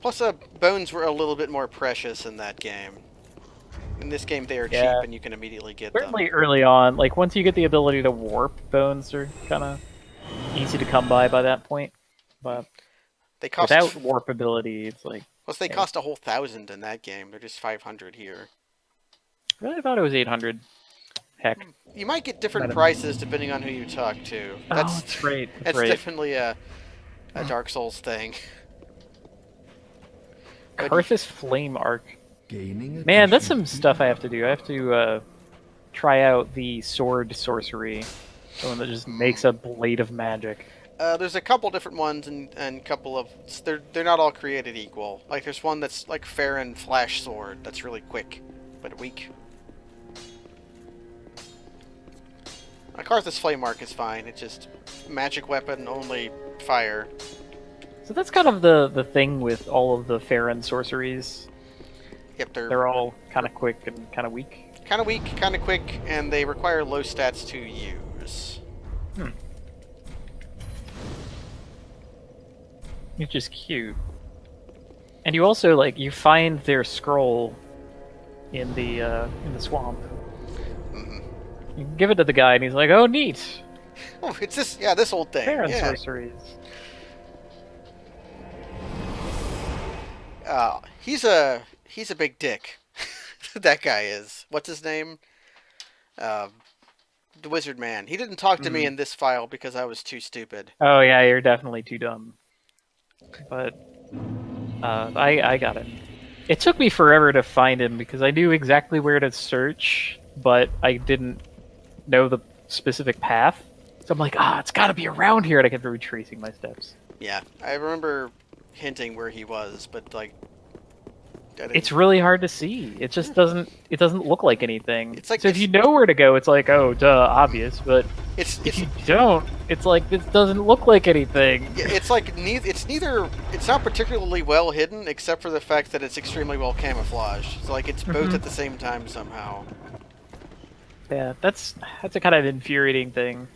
Plus, bones were a little bit more precious in that game. In this game, they are Yeah. cheap and you can immediately get them. Certainly early on, like once you get the ability to warp, bones are kind of easy to come by that point. But They cost without warp ability, it's like... plus they cost a whole 1,000 in that game. They're just 500 here. Really, I thought it was 800. Heck. You might get different prices depending on who you talk to. That's right. That's definitely a Dark Souls thing. Karthus Flame Arc. Gaining Man, that's some stuff I have to do. I have to try out the sword sorcery. The one that just makes a blade of magic. There's a couple different ones and a couple of... They're not all created equal. Like, there's one that's like Farron Flash Sword. That's really quick, but weak. Karthus Flame Arc is fine. It's just magic weapon, only fire. So that's kind of the thing with all of the Farron sorceries. Yep, They're all kind of quick and kind of weak. kind of weak, kind of quick, and they require low stats to use. Which is cute. And you also, like, you find their scroll in the swamp. Mm-hmm. You can give it to the guy, and he's like, "Oh, neat! Oh, it's this, yeah, this old thing. Farron Yeah. sorceries." He's a big dick. That guy is. What's his name? The Wizard Man. He didn't talk to me in this file because I was too stupid. Oh yeah, you're definitely too dumb. But I got it. It took me forever to find him because I knew exactly where to search, but I didn't know the specific path. So I'm like, it's got to be around here, and I kept retracing my steps. Yeah, I remember hinting where he was, but like, It's really hard to see. It just doesn't. It doesn't look like anything. It's like so if you know where to go, it's like, oh, duh, obvious. But it's if you don't, it's like this doesn't look like anything. it's like neither. It's not particularly well hidden, except for the fact that it's extremely well camouflaged. So like, it's both at the same time somehow. Yeah, that's a kind of infuriating thing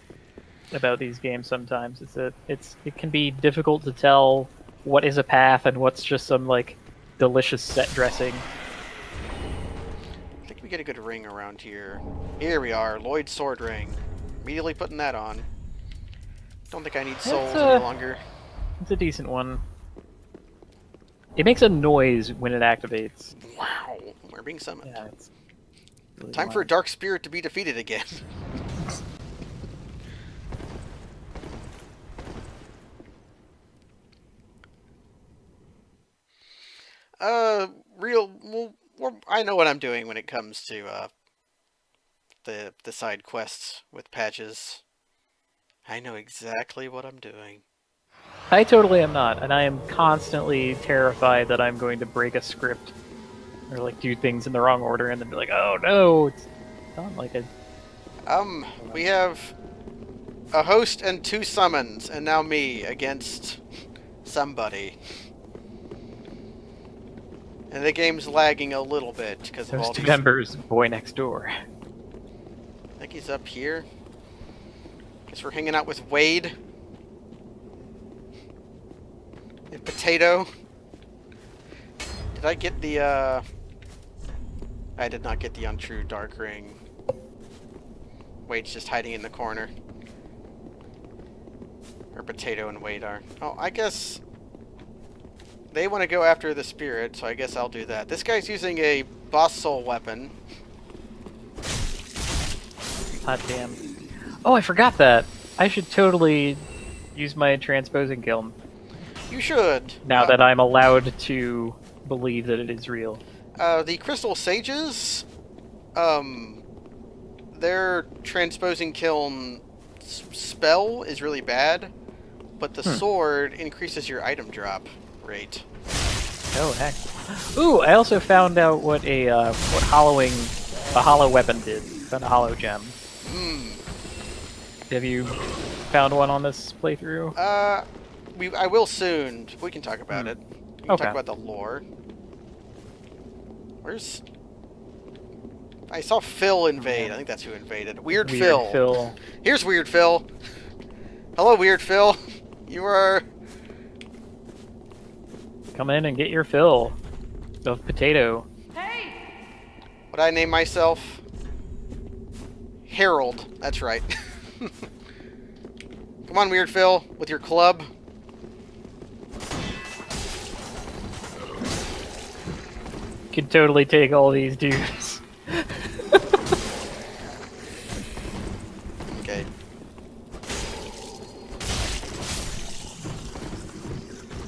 about these games sometimes. Is that it can be difficult to tell what is a path and what's just some like delicious set dressing. I think we get a good ring around here. Here we are, Lloyd's sword ring. Immediately putting that on. Don't think I need souls any longer. It's a decent one. It makes a noise when it activates. Wow, we're being summoned. Yeah, it's really Time for a dark spirit to be defeated again. I know what I'm doing when it comes to the side quests with patches. I know exactly what I'm doing. I totally am not, and I am constantly terrified that I'm going to break a script or like do things in the wrong order and then be like, oh no, it's not like it. We have a host and 2 summons, and now me against somebody. And the game's lagging a little bit because of Those all two these... members, boy next door. I think he's up here. Guess we're hanging out with Wade. And Potato. Did I get the, I did not get the untrue dark ring. Wade's just hiding in the corner. Or Potato and Wade are. Oh, I guess... They want to go after the spirit, so I guess I'll do that. This guy's using a boss soul weapon. Hot damn. Oh, I forgot that. I should totally use my transposing kiln You should. now that I'm allowed to believe that it is real. The Crystal Sages, their transposing kiln spell is really bad, but the sword increases your item drop rate. Oh heck! Ooh, I also found out what what hollowing a hollow weapon did. Found a hollow gem. Have you found one on this playthrough? I will soon. We can talk about it. We can Okay. talk about the lore. Where's... I saw Phil invade. I think that's who invaded. Weird Phil. Phil. Here's Weird Phil. Hello, Weird Phil. You are... Come in and get your fill of potato. What I name myself? Harold. That's right. Come on, Weird Phil, with your club. Could totally take all these dudes. Okay.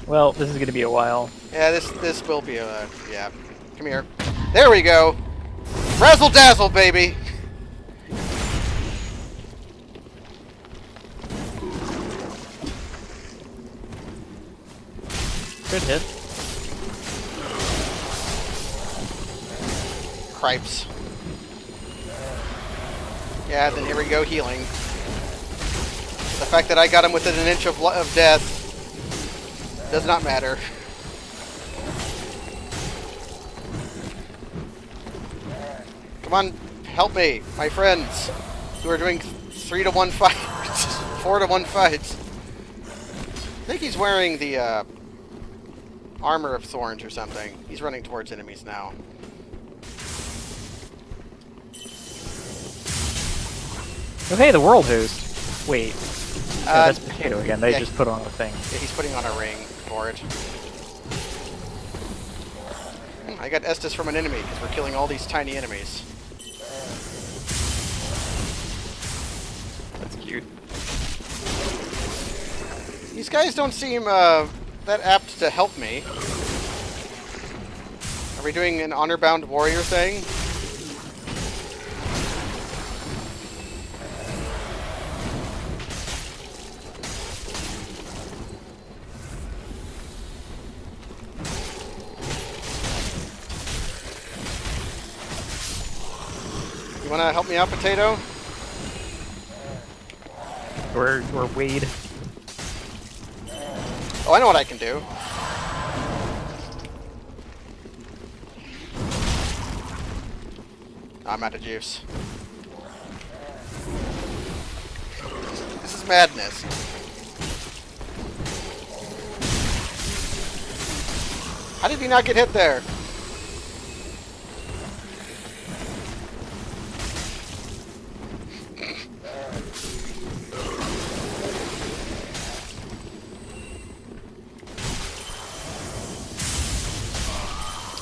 Well, this is gonna be a while. Yeah, this will be a... yeah. Come here. There we go! Razzle dazzle, baby! Good hit. Cripes. Yeah, then here we go, healing. The fact that I got him within an inch of death does not matter. Come on, help me, my friends, who are doing 3-to-1 fights, 4-to-1 fights. I think he's wearing the armor of thorns or something. He's running towards enemies now. Oh hey, the world host. Wait. No, that's Uh, potato again. They yeah. just put on a thing. Yeah, he's putting on a ring for it. I got Estus from an enemy because we're killing all these tiny enemies. That's cute. These guys don't seem that apt to help me. Are we doing an honor-bound warrior thing? You wanna help me out, Potato? We're Wade. Oh, I know what I can do. I'm out of juice. This is madness. How did he not get hit there?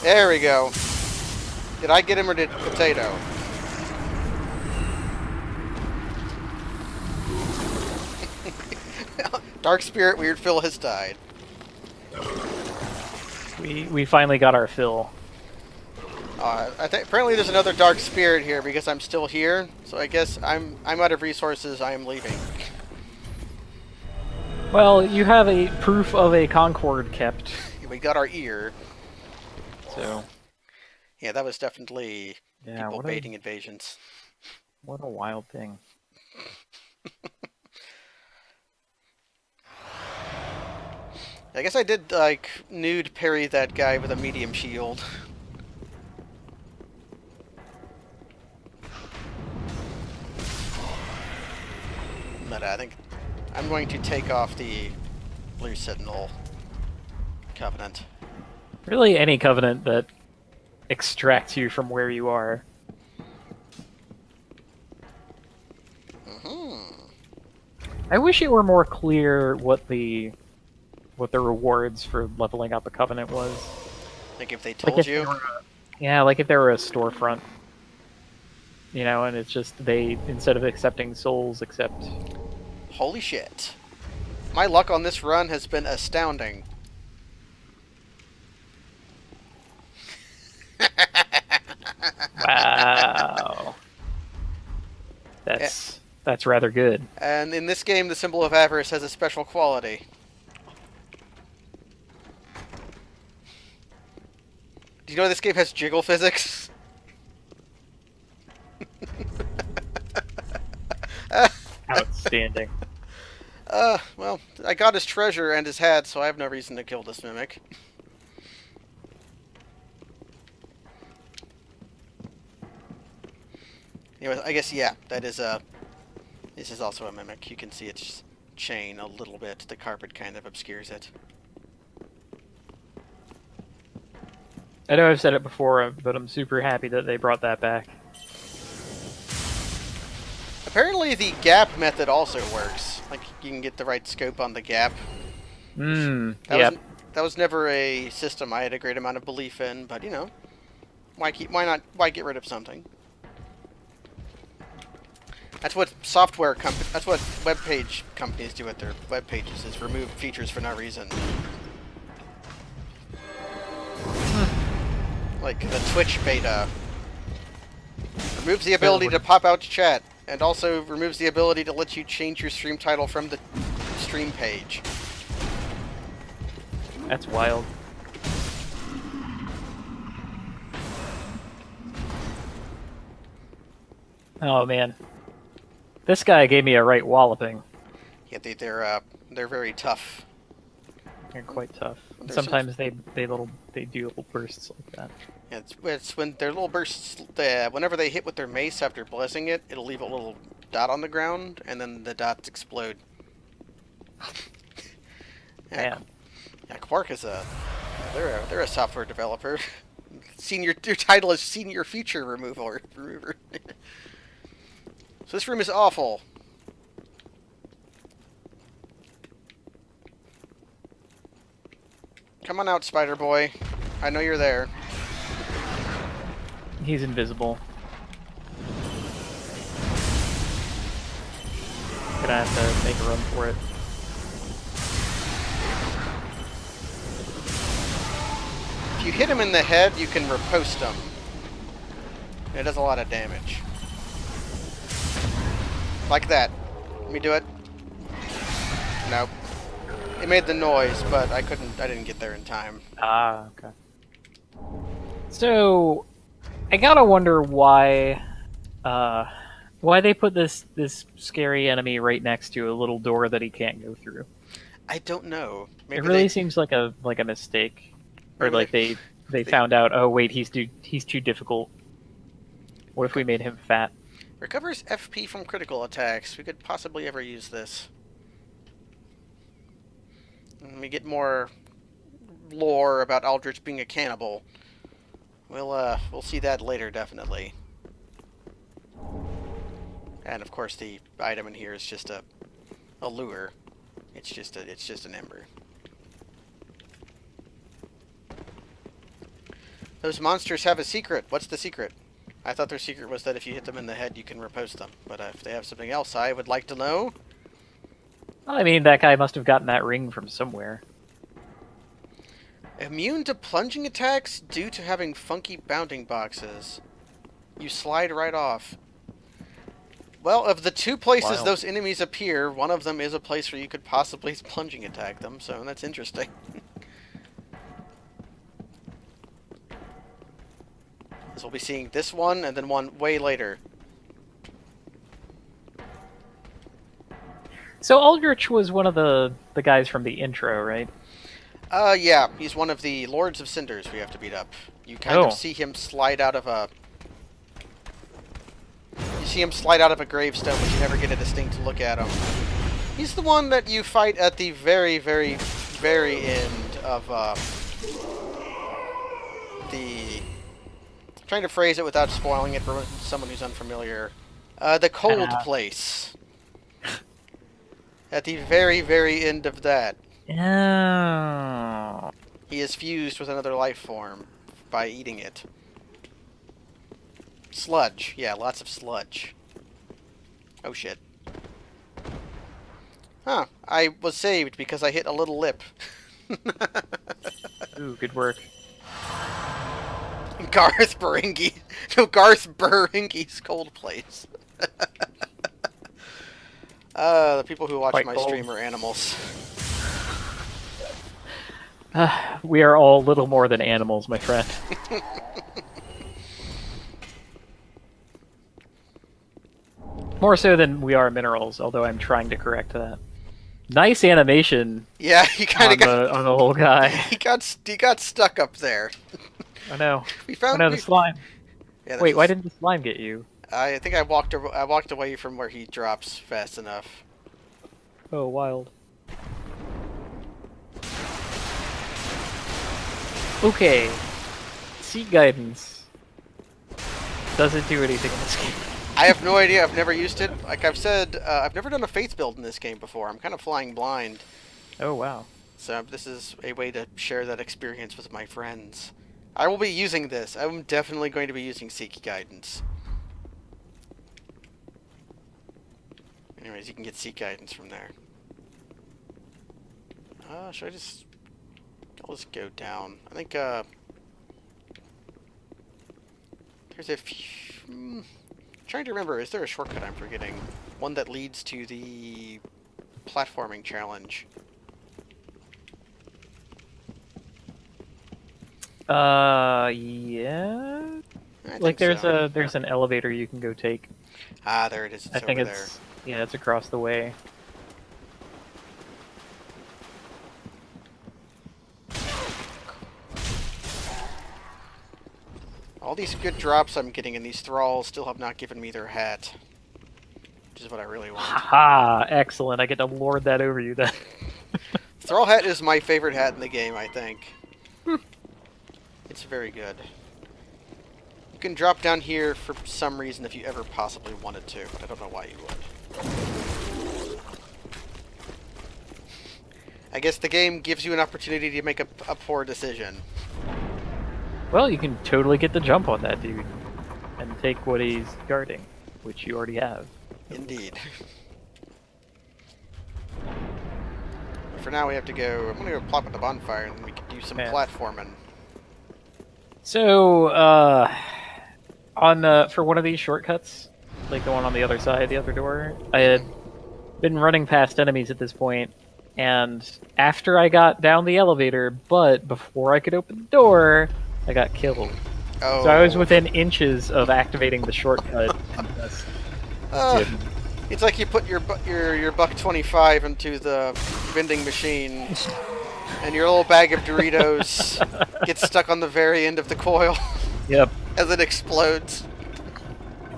There we go. Did I get him or did Potato? Dark Spirit Weird Phil has died. We finally got our fill. I think apparently there's another Dark Spirit here because I'm still here. So I guess I'm out of resources. I am leaving. Well, you have a proof of a Concord kept. We got our ear. So Yeah, that was definitely yeah, people baiting invasions. what a wild thing. I guess I did like nude parry that guy with a medium shield. But I think I'm going to take off the Blue Sentinel Covenant. Really, any covenant that extracts you from where you are. I wish it were more clear what the rewards for leveling up a covenant was. Like if they Like told if you. there were yeah, like if there were a storefront. You know, and it's just they, instead of accepting souls, accept. Holy shit. My luck on this run has been astounding. Wow. That's rather good. And in this game, the symbol of avarice has a special quality. Do you know this game has jiggle physics? Outstanding. Well, I got his treasure and his hat, so I have no reason to kill this mimic. Anyway, I guess, yeah, that is this is also a mimic. You can see its chain a little bit. The carpet kind of obscures it. I know I've said it before, but I'm super happy that they brought that back. Apparently the gap method also works. Like, you can get the right scope on the gap. Yep. That was never a system I had a great amount of belief in, but, you know, why get rid of something? That's what that's what web page companies do with their web pages, is remove features for no reason. Like the Twitch beta removes the ability to pop out to chat, and also removes the ability to let you change your stream title from the stream page. That's wild. Oh man, this guy gave me a right walloping. Yeah, they're very tough. They're quite tough. There's Sometimes they do little bursts like that. Yeah, it's when their little bursts. Whenever they hit with their mace after blessing it, it'll leave a little dot on the ground, and then the dots explode. Yeah, Man. yeah, Quark is they're a software developer. Their title is Senior Feature Remover. So this room is awful. Come on out, Spider Boy. I know you're there. He's invisible. Gonna have to make a run for it. If you hit him in the head, you can riposte him. It does a lot of damage. Like that. Let me do it. Nope. It made the noise, but I didn't get there in time. Ah, okay. So, I gotta wonder why they put this scary enemy right next to a little door that he can't go through. I don't know. Maybe It really seems like a mistake, or Maybe like they found out. Oh wait, he's too difficult. What if we made him fat? Recovers FP from critical attacks. We could possibly ever use this. Let me get more lore about Aldrich being a cannibal. We'll see that later, definitely. And of course, the item in here is just a lure. It's just an ember. Those monsters have a secret. What's the secret? I thought their secret was that if you hit them in the head, you can riposte them. But if they have something else, I would like to know. Well, I mean, that guy must have gotten that ring from somewhere. Immune to plunging attacks due to having funky bounding boxes. You slide right off. Well, of the two places Wild. those enemies appear, one of them is a place where you could possibly plunging attack them, so that's interesting. So we'll be seeing this one, and then one way later. So Aldrich was one of the guys from the intro, right? Yeah, he's one of the Lords of Cinders we have to beat up. You kind of see him slide out of a... You see him slide out of a gravestone, but you never get a distinct look at him. He's the one that you fight at the very, very, very end of, the... I'm trying to phrase it without spoiling it for someone who's unfamiliar. The cold place. At the very, very end of that. Oh. He is fused with another life form by eating it. Sludge. Yeah, lots of sludge. Oh shit. Huh. I was saved because I hit a little lip. Ooh, good work. Garth Baringi. No, Garth Baringi's cold place. The people who watch Quite my cold. stream are animals. We are all little more than animals, my friend. More so than we are minerals, although I'm trying to correct that. Nice animation Yeah, he kind on of got the whole guy. he got stuck up there. I know. We I found know the slime. Yeah, Wait, why didn't the slime get you? I think I walked away from where he drops fast enough. Oh, wild. Okay. Seat guidance doesn't do anything in this game. I have no idea. I've never used it. Like I've said, I've never done a faith build in this game before. I'm kind of flying blind. Oh, wow. So this is a way to share that experience with my friends. I will be using this. I'm definitely going to be using Seek Guidance. Anyways, you can get Seek Guidance from there. Should I just... I'll just go down. I think, there's a few... trying to remember, is there a shortcut I'm forgetting? One that leads to the platforming challenge. Yeah. I Like think so. there's an elevator you can go take. Ah, there it is. It's I think over it's yeah, it's across the way. All these good drops I'm getting in these thralls still have not given me their hat. Which is what I really want. Haha, excellent. I get to lord that over you then. Thrall hat is my favorite hat in the game, I think. It's very good. You can drop down here for some reason if you ever possibly wanted to, but I don't know why you would. I guess the game gives you an opportunity to make a poor decision. Well, you can totally get the jump on that dude and take what he's guarding, which you already have. Indeed. For now we have to go... I'm gonna go plop at the bonfire and then we can do some Yeah. platforming. So, for one of these shortcuts, like the one on the other side, the other door, I had been running past enemies at this point, and after I got down the elevator, but before I could open the door, I got killed. Oh. So I was within inches of activating the shortcut. And just didn't. It's like you put your buck 25 into the vending machine, and your little bag of Doritos gets stuck on the very end of the coil Yep. as it explodes.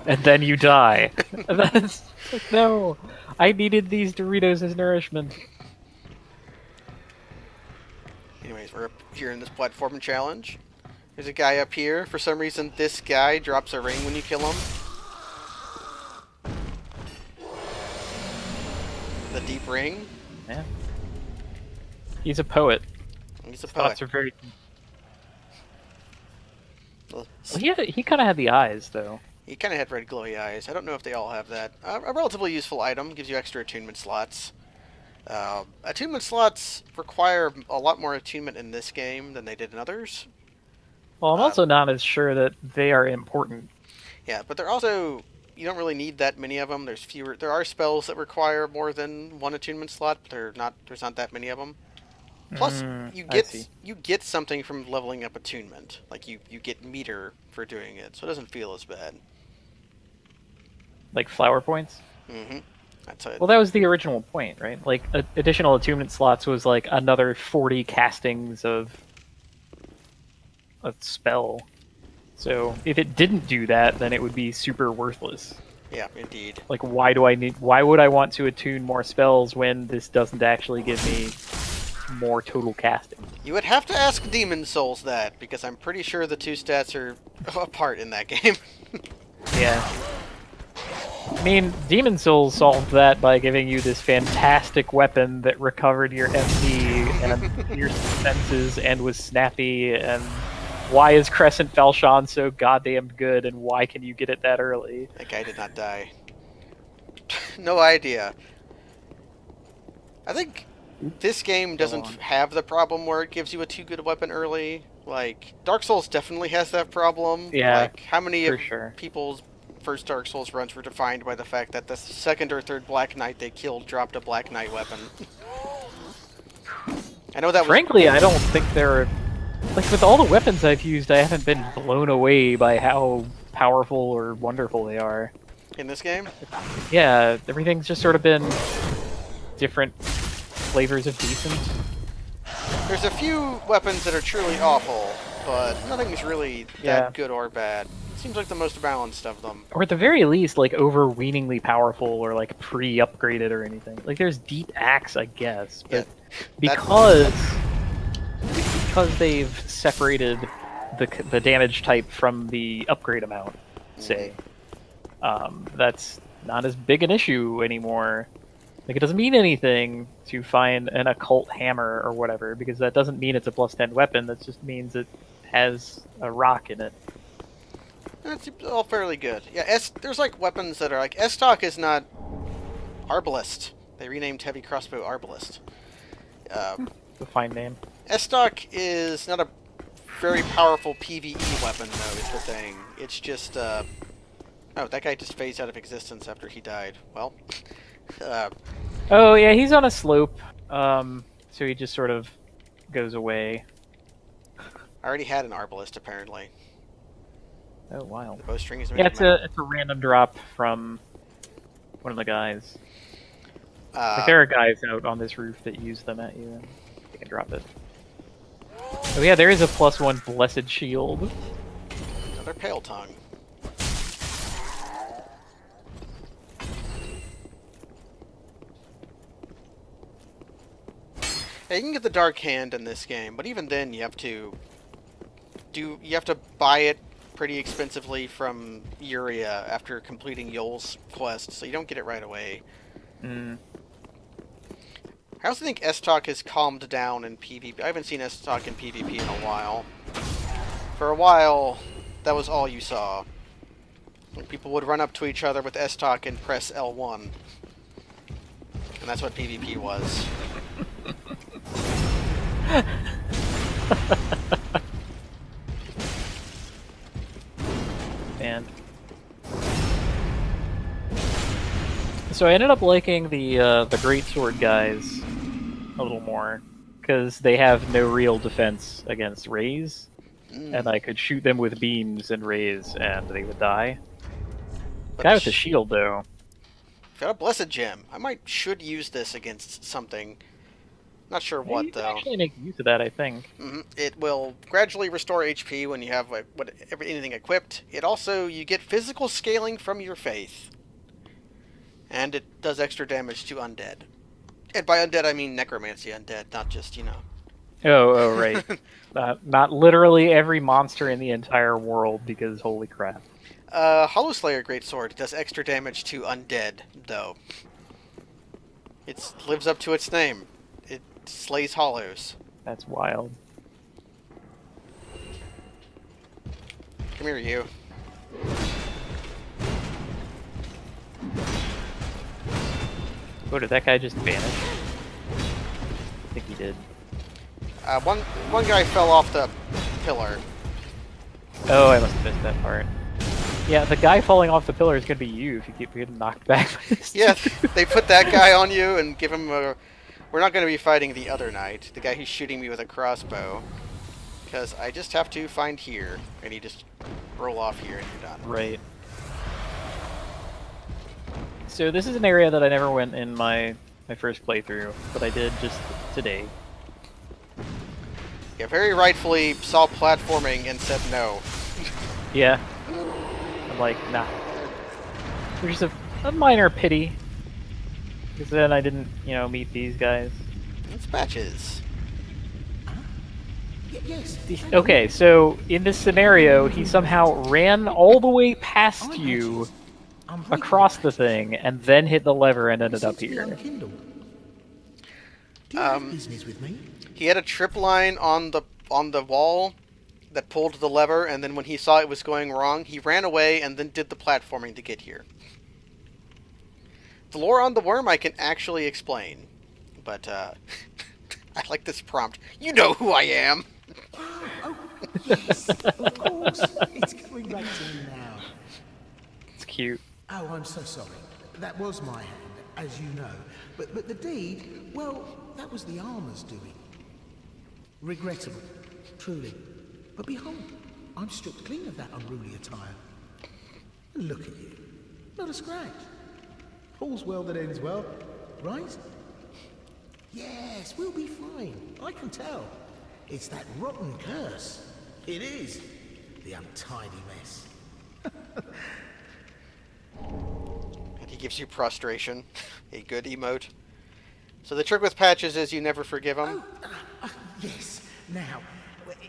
And then you die. And that's no. I needed these Doritos as nourishment. Anyways, we're up here in this platforming challenge. There's a guy up here. For some reason, this guy drops a ring when you kill him. The deep ring. Yeah. He's a poet. He's a Thoughts poet. are very. Well, Well, he kind of had the eyes though. he kind of had red glowy eyes. I don't know if they all have that. A relatively useful item. Gives you extra attunement slots. Attunement slots require a lot more attunement in this game than they did in others. Well, I'm also not as sure that they are important. Yeah, but they're also... You don't really need that many of them. There's fewer. There are spells that require more than one attunement slot, but there's not that many of them. Plus, I see. you get something from leveling up attunement. Like you get meter for doing it, so it doesn't feel as bad. Like flower points. Mm-hmm. That's it. Well, that was the original point, right? Like additional attunement slots was like another 40 castings of a spell. So if it didn't do that, then it would be super worthless. Yeah, indeed. Like, why would I want to attune more spells when this doesn't actually give me more total casting? You would have to ask Demon Souls that, because I'm pretty sure the two stats are apart in that game. Yeah. I mean, Demon Souls solved that by giving you this fantastic weapon that recovered your MP and your senses and was snappy and Why is Crescent Falchion so goddamn good, and why can you get it that early? That guy did not die. No idea. I think this game Go doesn't on. have the problem where it gives you a too good weapon early. Like, Dark Souls definitely has that problem. Yeah, Like, how many for of sure. people's first Dark Souls runs were defined by the fact that the second or third Black Knight they killed dropped a Black Knight weapon? I know that was Frankly, I don't think they're like with all the weapons I've used. I haven't been blown away by how powerful or wonderful they are. in this game. Yeah, everything's just sort of been different flavors of decent. There's a few weapons that are truly awful, but nothing's really Yeah. that good or bad. Seems like the most balanced of them. Or at the very least, like overweeningly powerful or like pre-upgraded or anything. Like there's Deep Axe, I guess, but because they've separated the damage type from the upgrade amount, say, that's not as big an issue anymore. Like it doesn't mean anything to find an occult hammer or whatever, because that doesn't mean it's a +10 weapon. That just means it has a rock in it. That's all fairly good. Yeah, there's like weapons that are like S-Talk is not Arbalist. They renamed Heavy Crossbow Arbalist. It's a fine name. S-Talk is not a very powerful PvE weapon, though, is the thing. It's just, oh, that guy just phased out of existence after he died. Well, Oh yeah, he's on a slope, so he just sort of goes away. I already had an Arbalist, apparently. Oh wow. The bowstring is Yeah, it's a random drop from one of the guys. Like there are guys out on this roof that use them at you, and they can drop it. Oh yeah, there is a +1 blessed shield. Another Pale Tongue. Yeah, you can get the Dark Hand in this game, but even then you have to buy it pretty expensively from Uria after completing Yoel's quest, so you don't get it right away. Mm. I also think S-Talk has calmed down in PvP. I haven't seen S-Talk in PvP in a while. For a while, that was all you saw. People would run up to each other with S-Talk and press L1. And that's what PvP was. And so I ended up liking the greatsword guys a little more because they have no real defense against rays, and I could shoot them with beams and rays, and they would die. But Guy with the shield, though. got a Blessed Gem. should use this against something. Not sure what, You can though. actually make use of that, I think. It will gradually restore HP when you have anything equipped. It also, you get physical scaling from your faith. And it does extra damage to undead. And by undead, I mean necromancy undead, not just, Oh, right. Not literally every monster in the entire world, because holy crap. Hollow Slayer Greatsword does extra damage to undead, though. It lives up to its name. It slays hollows. That's wild. Come here, you. Oh, did that guy just vanish? I think he did. One guy fell off the pillar. Oh, I must have missed that part. Yeah, the guy falling off the pillar is going to be you if you keep getting knocked back. Yeah, they put that guy on you and give him a... We're not going to be fighting the other knight, the guy who's shooting me with a crossbow. Because I just have to find here, and you just roll off here and you're done. Right. So this is an area that I never went in my first playthrough, but I did just today. Yeah, very rightfully saw platforming and said no. Yeah. I'm like, nah. There's a minor pity. Because then I didn't, meet these guys. It's patches. Yes. Okay, so in this scenario, he somehow ran all the way past you across the thing and then hit the lever and ended up here. Do you have business with me? He had a trip line on the wall, that pulled the lever, and then when he saw it was going wrong, he ran away and then did the platforming to get here. The lore on the worm I can actually explain, but I like this prompt. You know who I am! Oh, yes, of course. It's coming back to me now. It's cute. Oh, I'm so sorry. That was my hand, as you know. But the deed, well, that was the armor's doing. Regrettable, truly. But behold, I'm stripped clean of that unruly attire. And look at you. Not a scratch. All's well that ends well, right? Yes, we'll be fine. I can tell. It's that rotten curse. It is. The untidy mess. And he gives you prostration. A good emote. So the trick with Patches is you never forgive him. Yes. Now,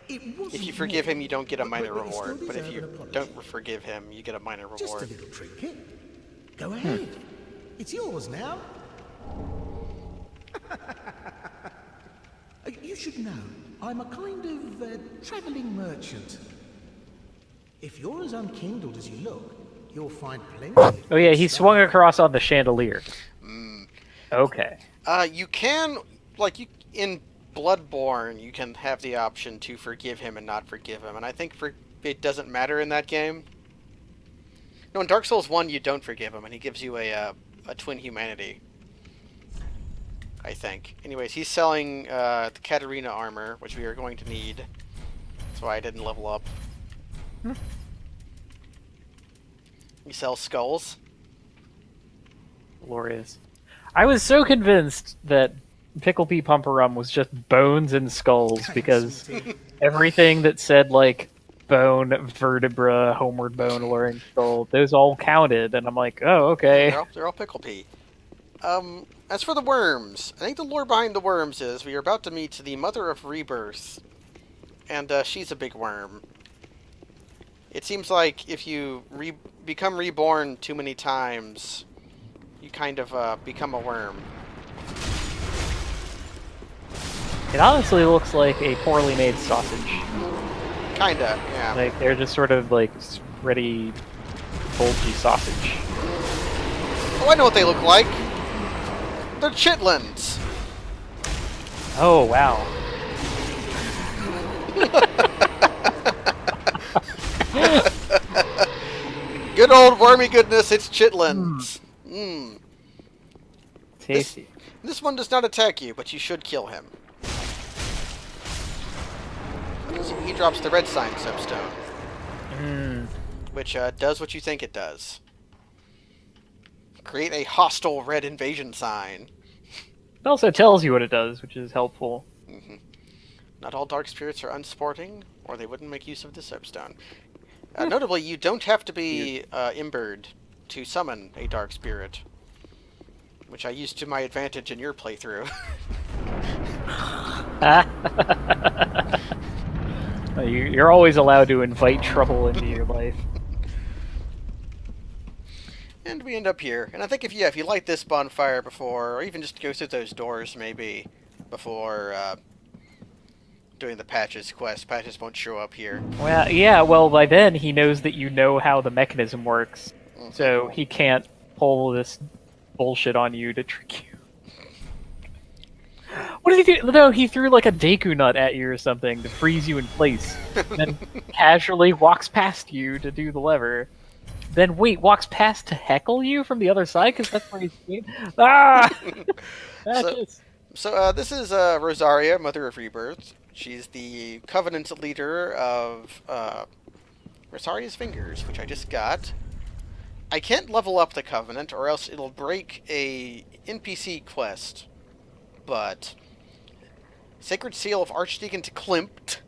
it wasn't If you forgive him, you don't get a but- minor but it still reward. But if deserved you an apology. don't forgive him, you get a minor Just a reward. little trinket. Go ahead. It's yours now. You should know, I'm a kind of travelling merchant. If you're as unkindled as you look, you'll find plenty. Oh yeah, he swung across on the chandelier. Okay. You can, like, in Bloodborne, you can have the option to forgive him and not forgive him, and I think it doesn't matter in that game. No, in Dark Souls 1, you don't forgive him, and he gives you a twin humanity. I think. Anyways, he's selling the Katarina armor, which we are going to need. That's why I didn't level up. He sells skulls. Glorious. I was so convinced that Pickle Pea Pumperum was just bones and skulls because everything that said like bone, vertebra, homeward bone, alluring skull, those all counted, and I'm like, oh, okay. They're all pickle pea. As for the worms, I think the lore behind the worms is we are about to meet the Mother of Rebirth, and she's a big worm. It seems like if you become reborn too many times, you kind of become a worm. It honestly looks like a poorly made sausage. Kinda, yeah. Like they're just sort of like spready, bulgy sausage. Oh, I know what they look like. They're chitlins. Oh wow. Good old wormy goodness, it's chitlins. Mmm. Tasty. This one does not attack you, but you should kill him. He drops the red sign soapstone, which does what you think it does. Create a hostile red invasion sign. It also tells you what it does, which is helpful. Not all dark spirits are unsporting, or they wouldn't make use of the soapstone. Notably, you don't have to be embered to summon a dark spirit, which I used to my advantage in your playthrough. You're always allowed to invite trouble into your life. And we end up here. And I think if you light this bonfire before, or even just go through those doors maybe before doing the Patches quest, Patches won't show up here. Well, yeah, well, by then he knows that you know how the mechanism works, so he can't pull this bullshit on you to trick you. What did he do? No, he threw like a Deku nut at you or something to freeze you in place, then casually walks past you to do the lever. Then walks past to heckle you from the other side because that's where he's seen. Ah! So this is Rosaria, Mother of Rebirth. She's the Covenant leader of Rosaria's Fingers, which I just got. I can't level up the Covenant, or else it'll break a NPC quest. But Sacred Seal of Archdeacon to Klimt,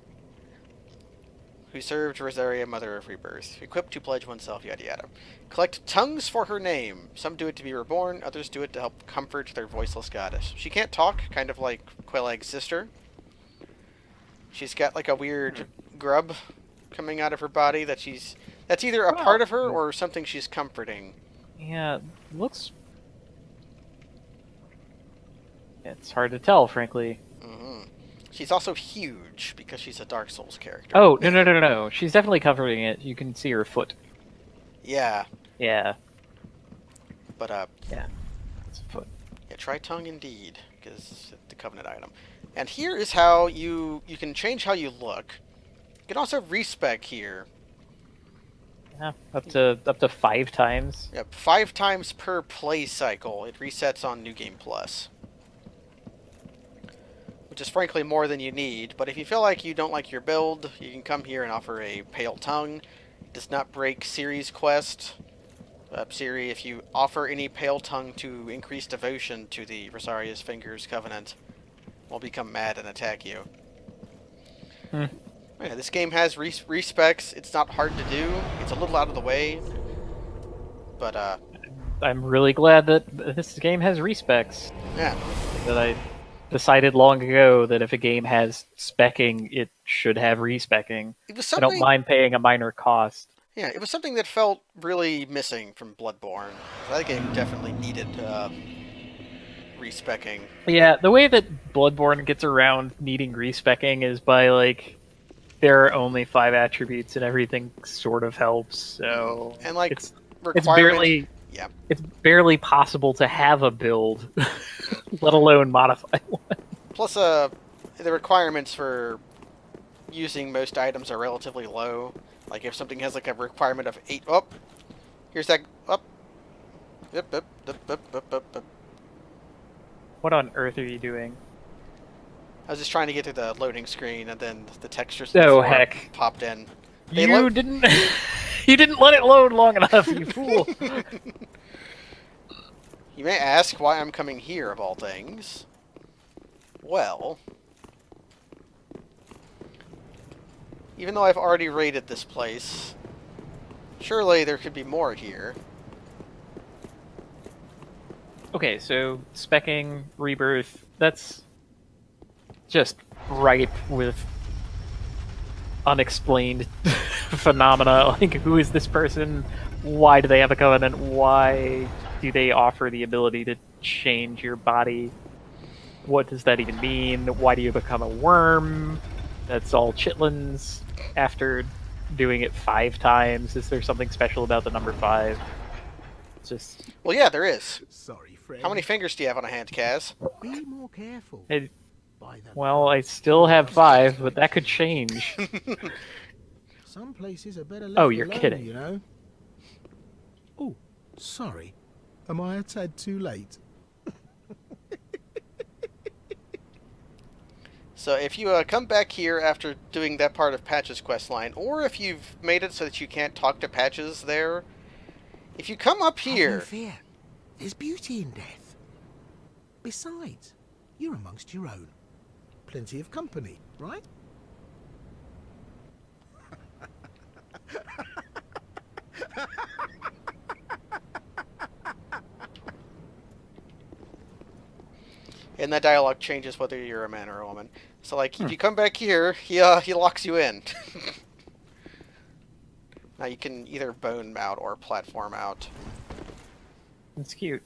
who served Rosaria, Mother of Rebirth. Equipped to pledge oneself, yada yada. Collect tongues for her name. Some do it to be reborn, others do it to help comfort their voiceless goddess. She can't talk, kind of like Quelag's sister. She's got like a weird grub coming out of her body that's either a part of her or something she's comforting. Yeah, looks... It's hard to tell, frankly. She's also huge because she's a Dark Souls character. Oh, no. She's definitely covering it. You can see her foot. Yeah, Yeah. but Yeah. It's a foot. yeah, try tongue indeed, because it's the Covenant item. And here is how you can change how you look. You can also respec here. Yeah. Up to 5 times. Yep, 5 times per play cycle. It resets on New Game Plus. Which is frankly more than you need, but if you feel like you don't like your build, you can come here and offer a Pale Tongue. It does not break Ciri's quest. Ciri, if you offer any Pale Tongue to increase devotion to the Rosaria's Fingers Covenant, will become mad and attack you. Yeah, this game has respecs. It's not hard to do. It's a little out of the way. But, I'm really glad that this game has respecs. yeah. That I decided long ago that if a game has specking, it should have respecking. It was I don't something... mind paying a minor cost. Yeah, it was something that felt really missing from Bloodborne. That game definitely needed respecking. Yeah, the way that Bloodborne gets around needing respecking is by, like, there are only 5 attributes and everything sort of helps, so... And, like, it's requirement... barely... Yeah. It's barely possible to have a build, let alone modify one. Plus, the requirements for using most items are relatively low. Like, if something has, like, a requirement of 8... Oh! Here's that... Oh! Yep. What on earth are you doing? I was just trying to get to the loading screen, and then the textures Oh, heck. popped in. You didn't... you didn't let it load long enough, you fool! You may ask why I'm coming here, of all things. Well... Even though I've already raided this place, surely there could be more here. Okay, so specking, rebirth, that's just ripe with unexplained phenomena. Like, who is this person? Why do they have a covenant? Why do they offer the ability to change your body? What does that even mean? Why do you become a worm? That's all chitlins. After doing it 5 times, is there something special about the number 5? It's just... Well, yeah, there is. Sorry, friend. How many fingers do you have on a hand, Kaz? Be more careful. By the Well, I still have 5, but that could change. Some places are better left Oh, you're alone, kidding. you know. Oh, sorry. Am I a tad too late? So if you come back here after doing that part of Patch's questline, or if you've made it so that you can't talk to Patches there, if you come up Have here... no fear. There's beauty in death. Besides, you're amongst your own. Plenty of company, right? And that dialogue changes whether you're a man or a woman. So, like, if you come back here, he locks you in. Now you can either bone out or platform out. It's cute.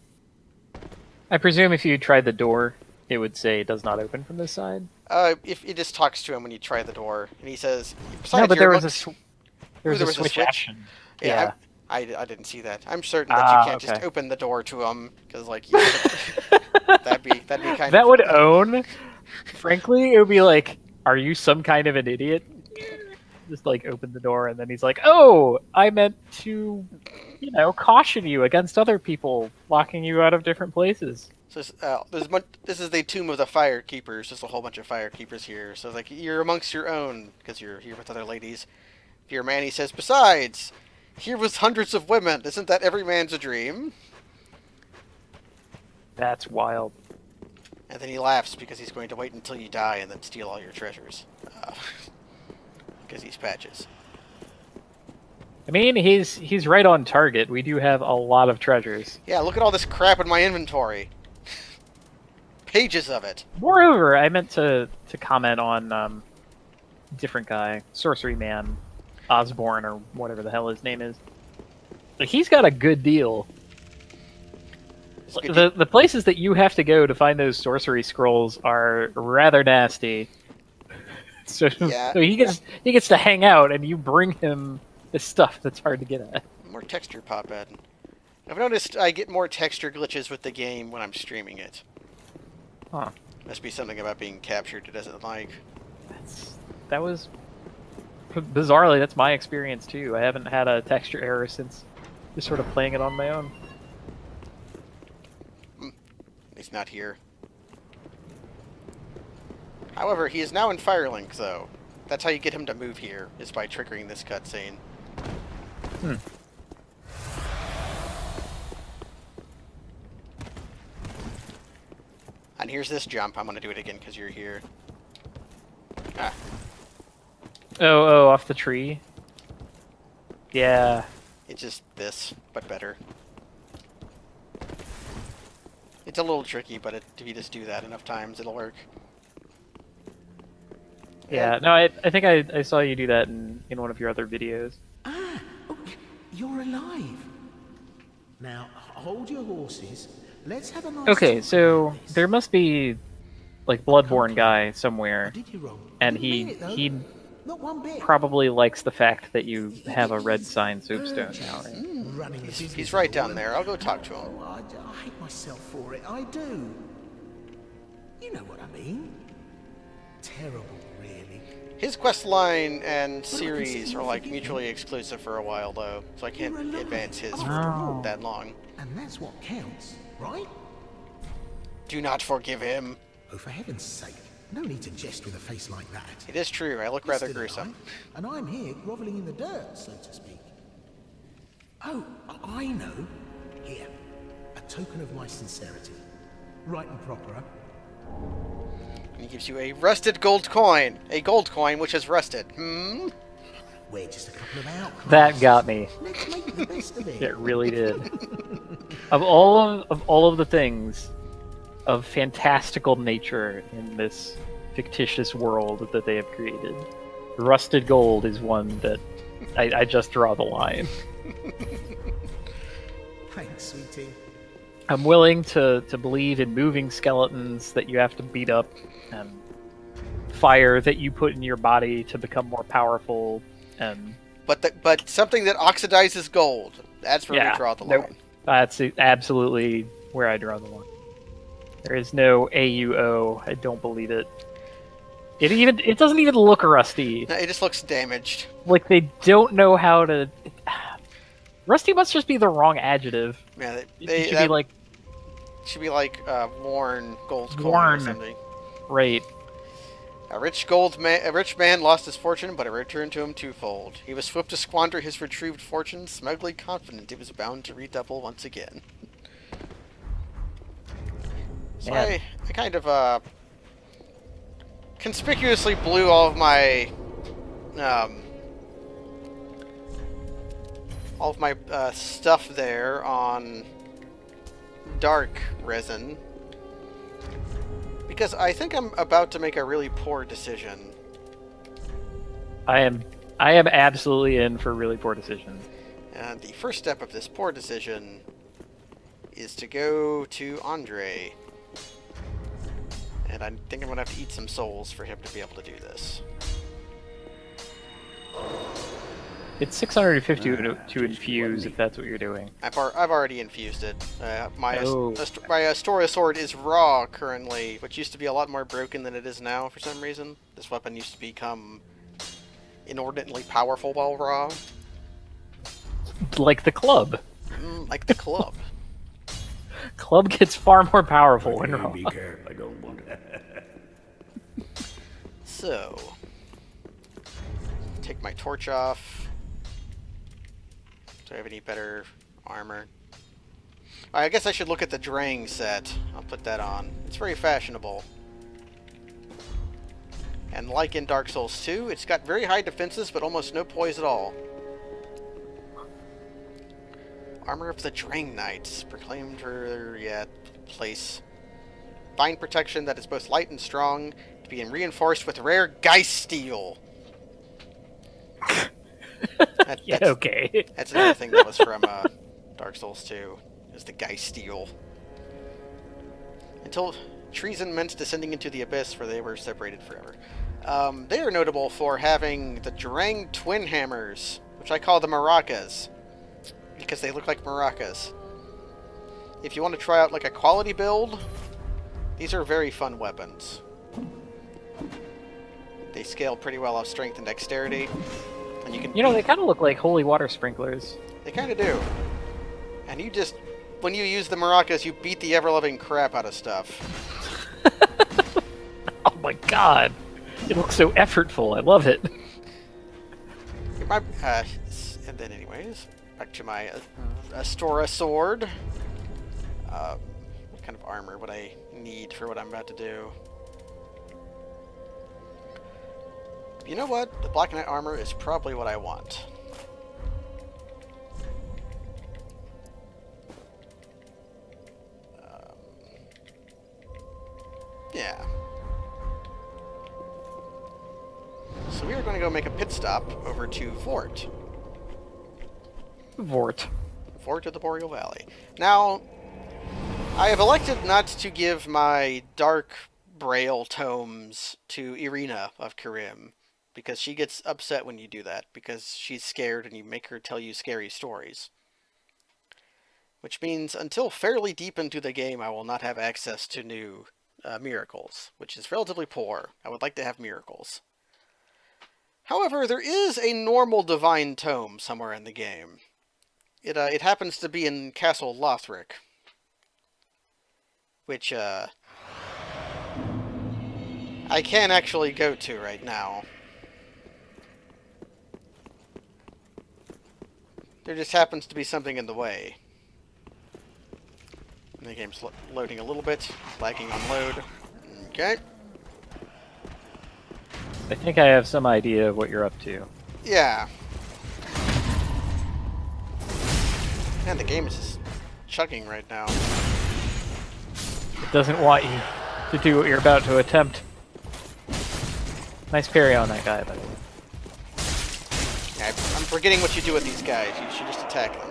I presume if you tried the door, it would say it does not open from this side. If it just talks to him when you try the door, and he says, No, but you're there was a there was a switch switch? action. Yeah, I didn't see that. I'm certain that you can't just okay. open the door to him, because, like, you that'd be kind of... That would own. Frankly, it would be like, are you some kind of an idiot? Just, like, open the door, and then he's like, oh, I meant to, you know, caution you against other people locking you out of different places. So this is the Tomb of the Fire Keepers. There's a whole bunch of Fire Keepers here. So, like, you're amongst your own, because you're here with other ladies. If you're a man, he says, besides, here was hundreds of women. Isn't that every man's a dream? That's wild. And then he laughs because he's going to wait until you die and then steal all your treasures. Because he's Patches. I mean, he's right on target. We do have a lot of treasures. Yeah, look at all this crap in my inventory. Pages of it. Moreover, I meant to comment on different guy, Sorcery Man, Osborne, or whatever the hell his name is. Like, he's got a good deal. The places that you have to go to find those sorcery scrolls are rather nasty. So, Yeah. so he gets to hang out, and you bring him the stuff that's hard to get at. More texture pop in. I've noticed I get more texture glitches with the game when I'm streaming it. Huh. Must be something about being captured it doesn't like. That was bizarrely, that's my experience too. I haven't had a texture error since just sort of playing it on my own. He's not here. However, he is now in Firelink, though. That's how you get him to move here, is by triggering this cutscene. And here's this jump. I'm going to do it again because you're here. Ah, Oh, off the tree. Yeah. it's just this, but better. It's a little tricky, but if you just do that enough times, it'll work. Yeah, no, I think I saw you do that in one of your other videos. Ah, okay, you're alive. Now, hold your horses. Let's have a nice Okay, talk so about this. there must be like Bloodborne guy I somewhere, did you wrong. and Didn't mean it, though. he Not one bit. probably likes the fact that you have a red sign soapstone now, right? Running a business He's right of all down there. I'll go talk to him. Oh, I hate myself for it. I do. You know what I mean. Terrible, really. His quest line and see series you are like forgive mutually exclusive for a while, though, so I can't You're alive. advance his After for all. that long. And that's what counts, right? Do not forgive him. Oh, for heaven's sake. No need to jest with a face like that. It is true, I look You're rather still gruesome. alive, and I'm here groveling in the dirt, so to speak. Oh, I know. Here, a token of my sincerity. Right and proper, huh? And he gives you a rusted gold coin. A gold coin which is rusted. We're just a couple of outcasts. That got me. Let's make the best of it. It really did. Of all of the things of fantastical nature in this fictitious world that they have created, rusted gold is one that I just draw the line. Thanks, sweetie. I'm willing to believe in moving skeletons that you have to beat up, and fire that you put in your body to become more powerful, and But something that oxidizes gold. That's where yeah, we draw the no, line. that's absolutely where I draw the line. There is no AUO. I don't believe it. It doesn't even look rusty. No, it just looks damaged. Like they don't know how to. Rusty must just be the wrong adjective. Yeah, It should be like should be like worn gold coin or Worn. something. right. A rich man lost his fortune, but it returned to him twofold. He was swift to squander his retrieved fortune, smugly confident he was bound to redouble once again. So Man. I kind of conspicuously blew all of my stuff there on dark resin. Because I think I'm about to make a really poor decision. I am absolutely in for a really poor decision. And the first step of this poor decision is to go to Andre. And I think I'm going to have to eat some souls for him to be able to do this. It's 650 to infuse if that's what you're doing. I've already infused it. My Oh. Astoria sword is raw currently, which used to be a lot more broken than it is now for some reason. This weapon used to become inordinately powerful while raw. Like the club. Like the club. Club gets far more powerful when raw. Be careful, I don't want to. So, take my torch off. Do I have any better armor? I guess I should look at the Drang set. I'll put that on. It's very fashionable. And like in Dark Souls 2, it's got very high defenses, but almost no poise at all. Armor of the Drang Knights, proclaimed for, place. Fine protection that is both light and strong, to be reinforced with rare Geist Steel. Yeah, okay. That's another thing that was from Dark Souls 2, is the Geist Steel. Until treason meant descending into the abyss, for they were separated forever. They are notable for having the Drang twin hammers, which I call the maracas, because they look like maracas. If you want to try out like a quality build, these are very fun weapons. They scale pretty well off strength and dexterity, and you can. You know, they kind of look like holy water sprinklers. They kind of do. And you just, when you use the maracas, you beat the ever-loving crap out of stuff. Oh my god! It looks so effortful. I love it. And then, anyways, back to my Astora sword. What kind of armor would I need for what I'm about to do? You know what? The Black Knight armor is probably what I want. Yeah. So we are going to go make a pit stop over to Vort. Vort. Vort of the Boreal Valley. Now, I have elected not to give my Dark Braille tomes to Irina of Karim, because she gets upset when you do that, because she's scared and you make her tell you scary stories. Which means until fairly deep into the game, I will not have access to new miracles, which is relatively poor. I would like to have miracles. However, there is a normal divine tome somewhere in the game. It happens to be in Castle Lothric, which I can actually go to right now. There just happens to be something in the way. And the game's loading a little bit, lagging on load. Okay. I think I have some idea of what you're up to. Yeah. Man, the game is just chugging right now. It doesn't want you to do what you're about to attempt. Nice parry on that guy, by the way. Yeah, I'm forgetting what you do with these guys. You should just attack them.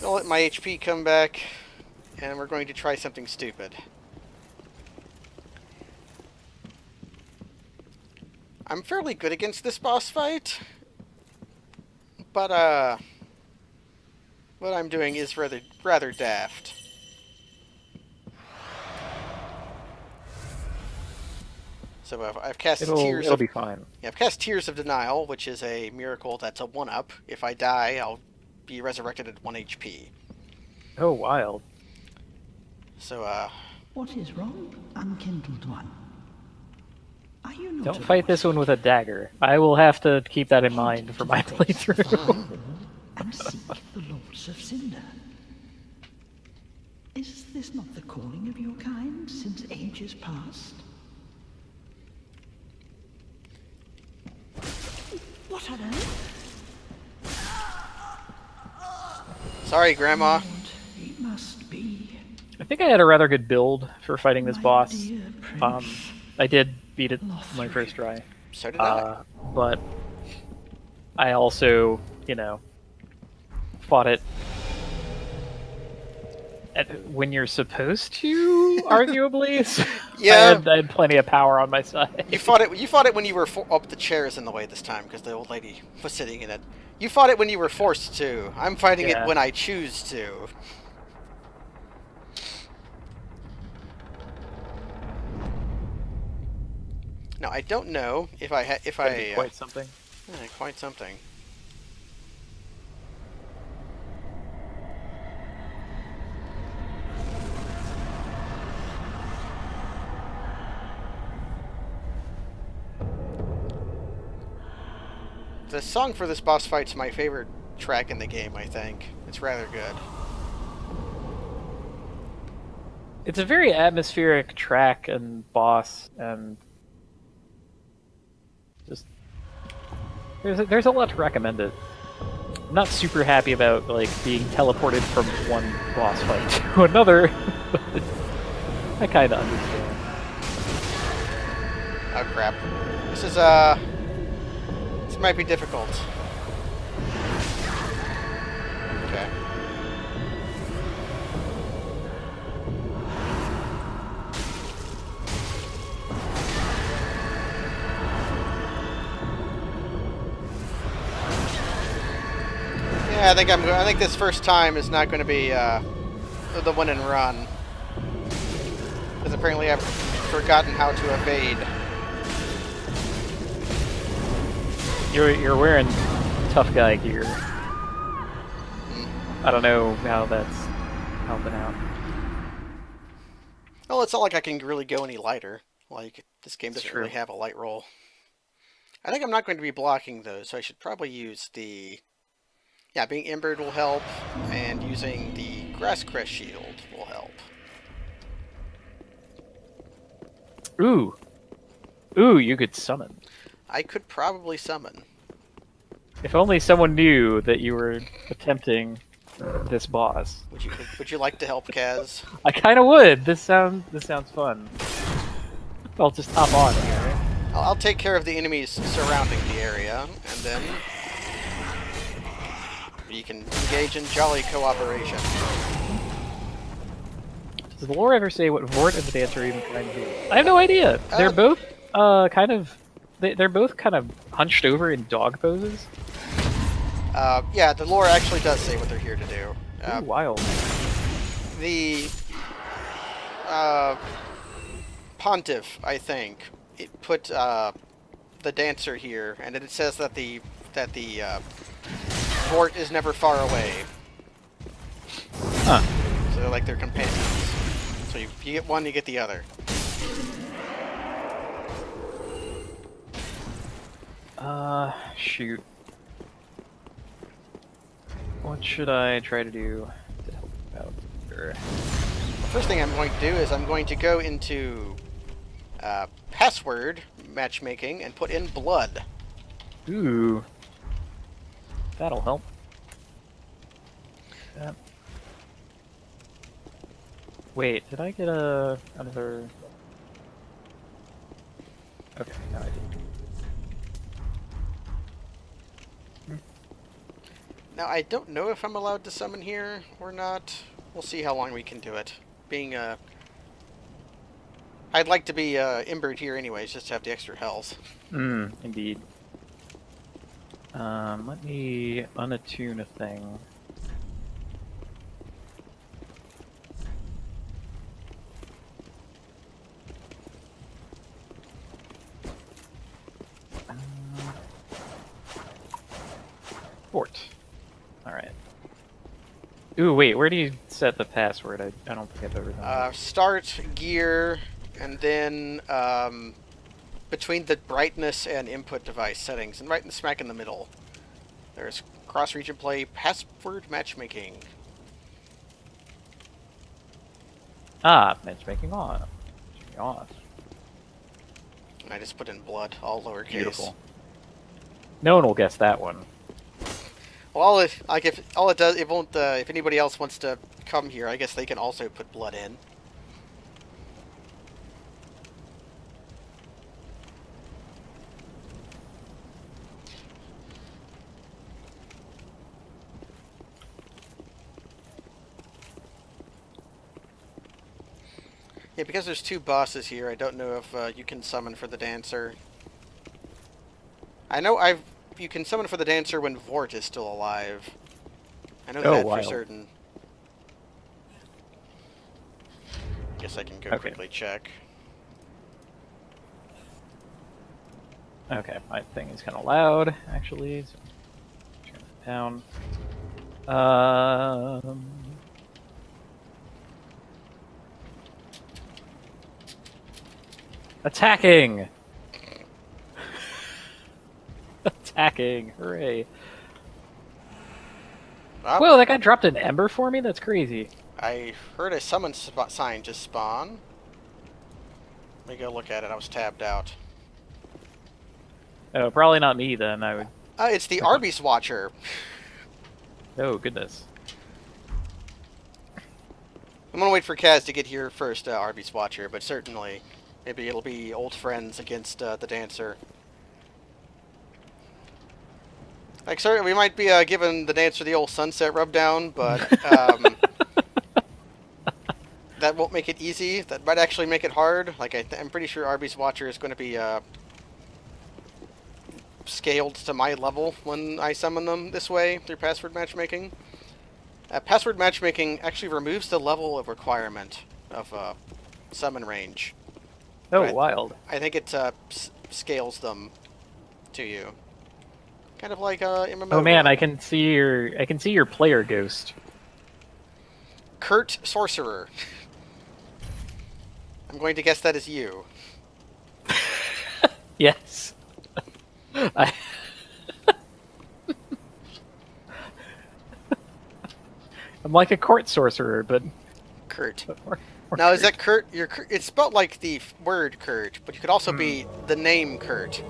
I'll let my HP come back, and we're going to try something stupid. I'm fairly good against this boss fight, but what I'm doing is rather daft. So I've cast Tears It'll of... be fine. Yeah, I've cast Tears of Denial, which is a miracle that's a 1-up. If I die, I'll be resurrected at 1 HP. Oh, wild. So, What is wrong, unkindled one? Are you not Don't fight this one with a dagger. I will have to keep that in mind for my playthrough. and seek the lords of Cinder? Is this not the calling of your kind since ages past? What on earth? sorry, Grandma. Lord, it must be. I think I had a rather good build for fighting this My boss. dear prince. I did beat it my first try. So did I. But I also, you know, fought it when you're supposed to, arguably. So Yeah. I had plenty of power on my side. You fought it when you were up. The chair's in the way this time because the old lady was sitting in it. You fought it when you were forced to. I'm fighting it Yeah. when I choose to. Now I don't know if That'd be quite something. yeah, quite something. The song for this boss fight's my favorite track in the game, I think. It's rather good. It's a very atmospheric track and boss, and just there's a lot to recommend it. I'm not super happy about like being teleported from one boss fight to another, but I kind of understand. Oh crap. This might be difficult. Okay. I think this first time is not going to be the win and run, because apparently I've forgotten how to evade. You're wearing tough guy gear. I don't know how that's helping out. Well, it's not like I can really go any lighter. Like, this game doesn't true. really have a light roll. I think I'm not going to be blocking those, so I should probably use the... Yeah, being embered will help, and using the grass crest shield will help. Ooh, you could summon. I could probably summon. If only someone knew that you were attempting this boss. Would you like to help, Kaz? I kind of would. This sounds fun. I'll just hop on here. Right? I'll take care of the enemies surrounding the area, and then you can engage in jolly cooperation. Does the lore ever say what Vort and the Dancer even trying to do? I have no idea. They're both kind of they're both kind of hunched over in dog poses. Yeah, the lore actually does say what they're here to do. Ooh, wild. The Pontiff, I think, it put the Dancer here, and it says that the Vort is never far away. Huh. So they're like their companions. So you get one, you get the other. Shoot. What should I try to do to help out here? The first thing I'm going to do is I'm going to go into password matchmaking and put in blood. Ooh. That'll help. Yep. Wait, did I get another... Okay, no I didn't. Now, I don't know if I'm allowed to summon here or not. We'll see how long we can do it. Being, I'd like to be, embered here anyways, just to have the extra health. Indeed. Let me unattune a thing. Fort. Alright. Ooh, wait, where do you set the password? I don't think I've ever done that. Start, gear, and then, between the brightness and input device settings, and right in smack in the middle, there's cross-region play, password matchmaking. Ah, matchmaking on. Matchmaking off. And I just put in blood, all lowercase. Beautiful. No one will guess that one. Well, all it does, it won't. If anybody else wants to come here, I guess they can also put blood in. Yeah, because there's two bosses here, I don't know if you can summon for the Dancer. I know you can summon for the Dancer when Vort is still alive. I know that wild. for certain. Guess I can go Okay. quickly check. Okay, my thing is kind of loud, actually. So turn it down. Attacking! Attacking! Hooray! Oh, Whoa, that guy dropped an ember for me? That's crazy. I heard a summon sign just spawn. Let me go look at it. I was tabbed out. Oh, probably not me then. I would. It's the Arby's Watcher. Oh, goodness. I'm gonna wait for Kaz to get here first, Arby's Watcher, but certainly, maybe it'll be old friends against the Dancer. Like, sir, we might be giving the Dancer the old sunset rubdown, but that won't make it easy. That might actually make it hard. Like, I'm pretty sure Arby's Watcher is going to be scaled to my level when I summon them this way through password matchmaking. Password matchmaking actually removes the level of requirement of summon range. Oh, But wild. I think it scales them to you, kind of like MMO. Oh man, I can see your player ghost. Kurt Sorcerer. I'm going to guess that is you. Yes. I... I'm like a court sorcerer, but Kurt. more Now, is Kurt. that Kurt? It's spelled like the word Kurt, but you could also be the name Kurt.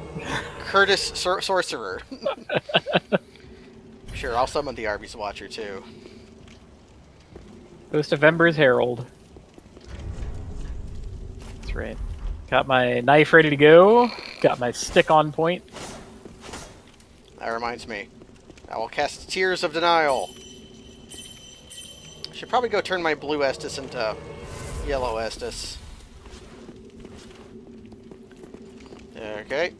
Curtis Sorcerer. Sure, I'll summon the Arby's Watcher too. Ghost of Ember's Herald. That's right. Got my knife ready to go. Got my stick on point. That reminds me. I will cast Tears of Denial. Should probably go turn my blue Estus into yellow Estus. Okay.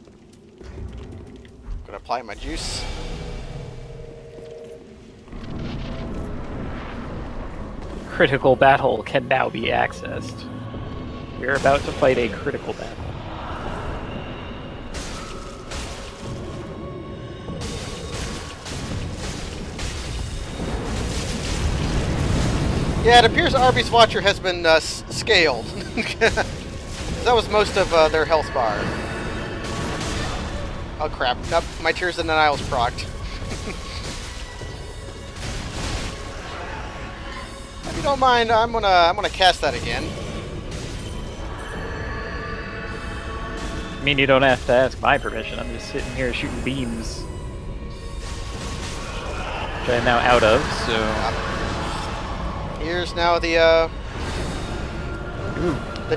Gonna apply my juice. Critical battle can now be accessed. We're about to fight a critical battle. Yeah, it appears Arby's Watcher has been scaled. That was most of their health bar. Oh crap! Nope, my Tears of Denial's procced. If you don't mind, I'm gonna cast that again. I mean, you don't have to ask my permission. I'm just sitting here shooting beams. Which I'm now out of, so... Here's now the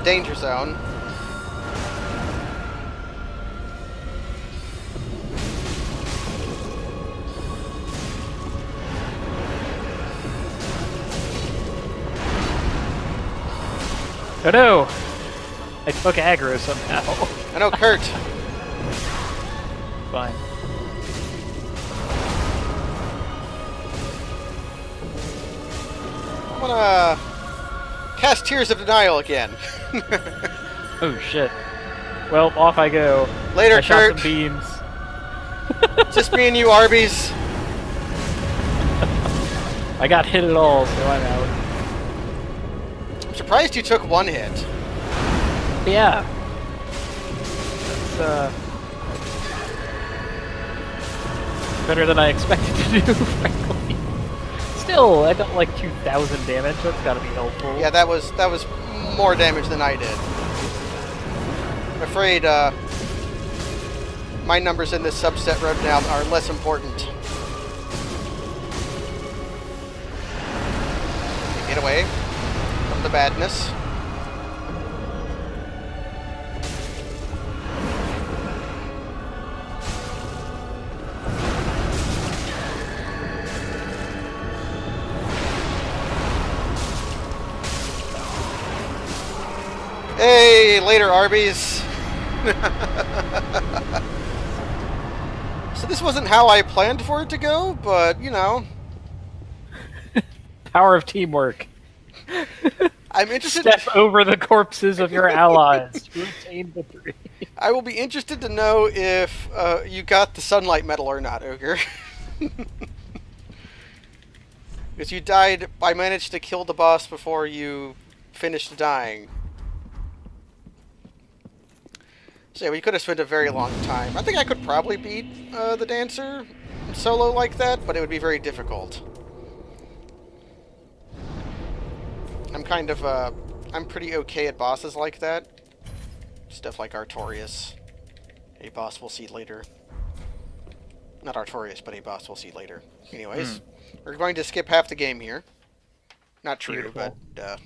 danger zone. Oh no! I took aggro somehow. I know, Kurt. Fine. I'm gonna cast Tears of Denial again. Oh shit. Well, off I go. Later, I shot Kurt. some beams. Just me and you, Arby's. I got hit at all, so I'm out. I'm surprised you took one hit. Yeah. That's, better than I expected to do, frankly. Still, I got like 2,000 damage, that's gotta be helpful. Yeah, that was more damage than I did. I'm afraid my numbers in this subset right now are less important. Get away from the badness. Hey, later, Arby's. So this wasn't how I planned for it to go, but, you know. Power of teamwork. I'm interested. Step over the corpses of your allies to retain victory. I will be interested to know if you got the sunlight medal or not, Ogre. Because you died. I managed to kill the boss before you finished dying. So yeah, we could have spent a very long time. I think I could probably beat the dancer solo like that, but it would be very difficult. I'm kind of, I'm pretty okay at bosses like that. Stuff like Artorias. A boss we'll see later. Not Artorias, but a boss we'll see later. Anyways, we're going to skip half the game here. Not true, Beautiful. but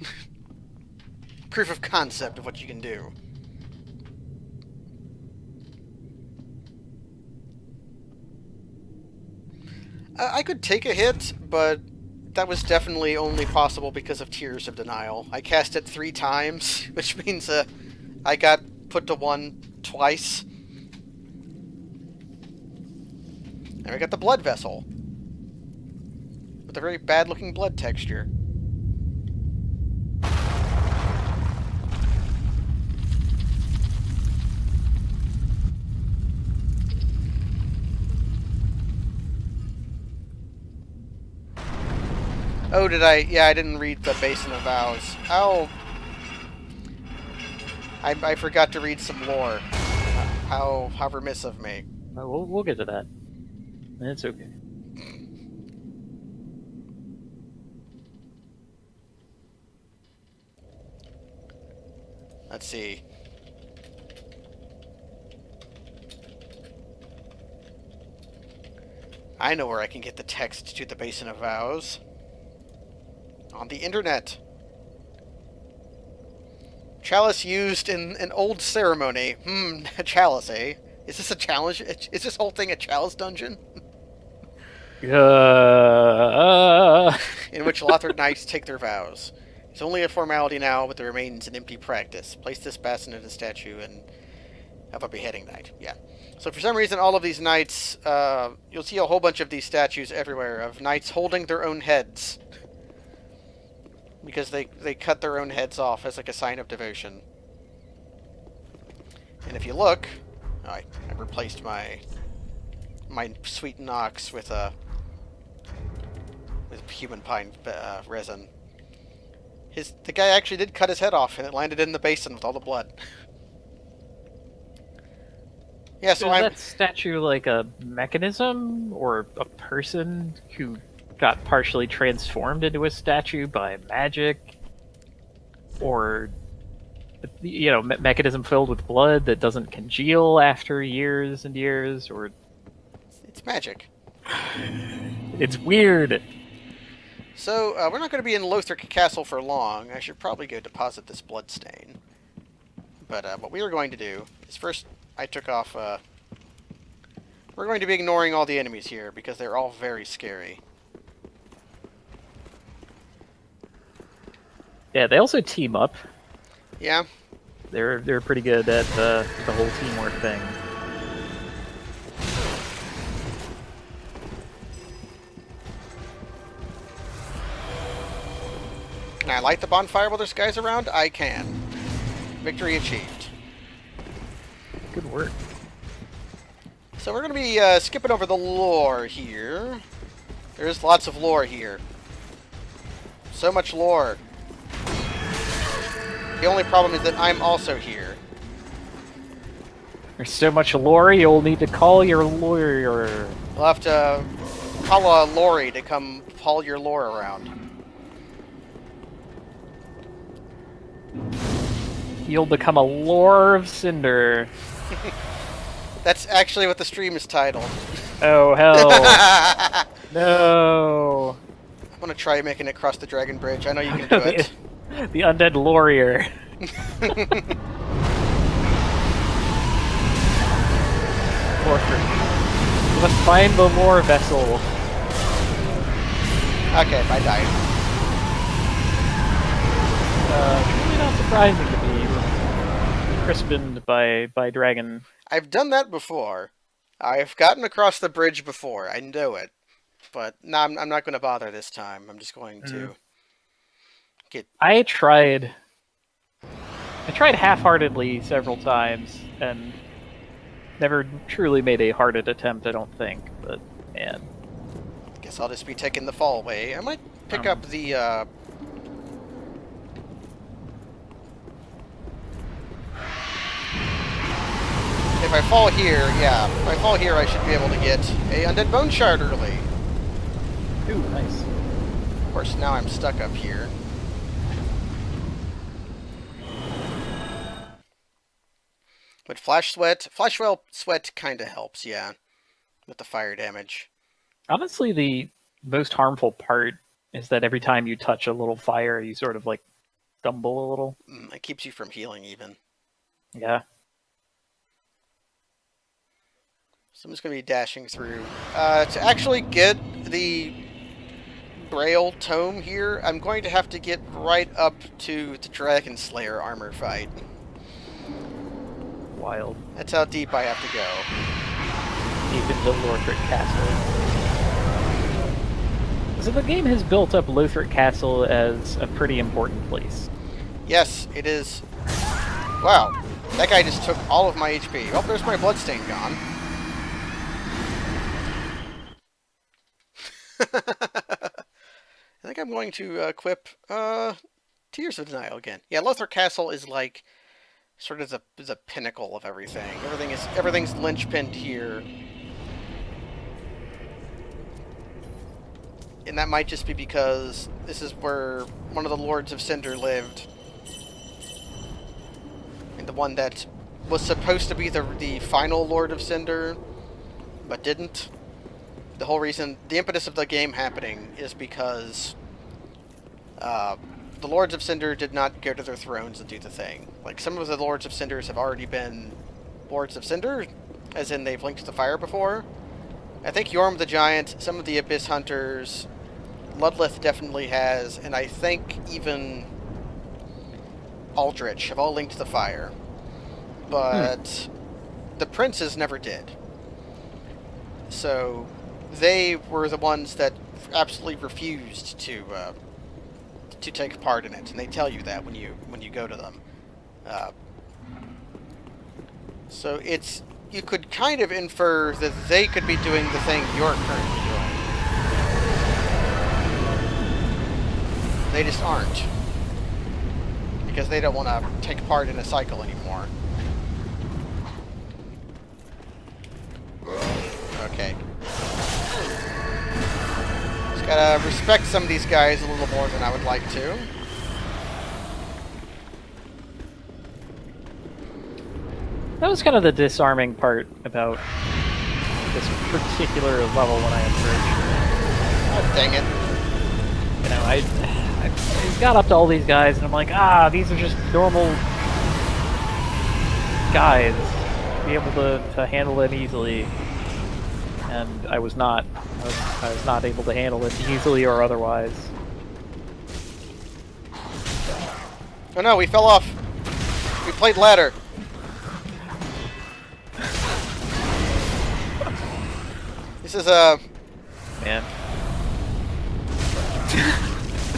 proof of concept of what you can do. I could take a hit, but that was definitely only possible because of Tears of Denial. I cast it 3 times, which means I got put to 1 twice. And we got the blood vessel. With a very bad looking blood texture. Oh, did I? Yeah, I didn't read the Basin of Vows. Oh. I forgot to read some lore. How remiss of me. We'll get to that. It's okay. Let's see. I know where I can get the text to the Basin of Vows. On the internet. Chalice used in an old ceremony. A chalice, eh? Is this a challenge? Is this whole thing a chalice dungeon? In which Lothar knights take their vows. It's only a formality now, but it remains an empty practice. Place this basin in a statue and have a beheading night. Yeah. So for some reason, all of these knights, you'll see a whole bunch of these statues everywhere of knights holding their own heads. Because they cut their own heads off as like a sign of devotion. And if you look, I replaced my sweet Nox with human pine resin. The guy actually did cut his head off, and it landed in the basin with all the blood. Yeah, so Is that statue like a mechanism or a person who got partially transformed into a statue by magic, or mechanism filled with blood that doesn't congeal after years and years, or it's magic. It's weird. So we're not going to be in Lothric Castle for long. I should probably go deposit this blood stain. But what we are going to do is first I took off. We're going to be ignoring all the enemies here because they're all very scary. Yeah, they also team up. Yeah. They're pretty good at the whole teamwork thing. Can I light the bonfire while there's guys around? I can. Victory achieved. Good work. So we're going to be skipping over the lore here. There's lots of lore here. So much lore. The only problem is that I'm also here. There's so much lore, you'll need to call your lawyer. We'll have to call a Lori to come haul your lore around. You'll become a lore of Cinder. That's actually what the stream is titled. Oh, hell. No. I'm gonna try making it across the Dragon Bridge. I know you can do it. The undead warrior. You must find the lore vessel. Okay, I died. Really not surprising to me. Crispined by dragon. I've done that before. I've gotten across the bridge before. I know it. But no, I'm not going to bother this time. I'm just going to get... I tried half-heartedly several times, and never truly made a hearted attempt, I don't think. But, man. Guess I'll just be taking the fall way. I might pick up the... If I fall here, yeah. If I fall here, I should be able to get a Undead Bone Shard early. Ooh, nice. Of course, now I'm stuck up here. But Flash Sweat kind of helps, yeah. With the fire damage. Honestly, the most harmful part is that every time you touch a little fire, you sort of, like, stumble a little. It keeps you from healing, even. Yeah. So I'm just going to be dashing through. To actually get the Braille Tome here, I'm going to have to get right up to the Dragon Slayer armor fight. Wild. That's how deep I have to go. deep into Lothric Castle. So the game has built up Lothric Castle as a pretty important place. Yes, it is. Wow, that guy just took all of my HP. Oh, there's my bloodstain gone. I think I'm going to equip Tears of Denial again. Yeah, Lothric Castle is like sort of the pinnacle of everything. Everything's linchpinned here. And that might just be because this is where one of the Lords of Cinder lived. And the one that was supposed to be the final Lord of Cinder, but didn't. The whole reason, the impetus of the game happening is because the Lords of Cinder did not go to their thrones and do the thing. Like, some of the Lords of Cinders have already been Lords of Cinder, as in they've linked to the fire before. I think Yorm the Giant, some of the Abyss Hunters, Ludleth definitely has, and I think even Aldrich have all linked to the fire. But the princes never did. So they were the ones that absolutely refused to take part in it, and they tell you that when you go to them. So you could kind of infer that they could be doing the thing you're currently doing. They just aren't, because they don't want to take part in a cycle anymore. Okay. Just gotta respect some of these guys a little more than I would like to. That was kind of the disarming part about this particular level when I approached. Oh, dang it. You know, I got up to all these guys, and I'm like, these are just normal guys. Be able to handle it easily. And I was not. I was not able to handle it easily or otherwise. Oh no, we fell off. We played ladder. This is Man.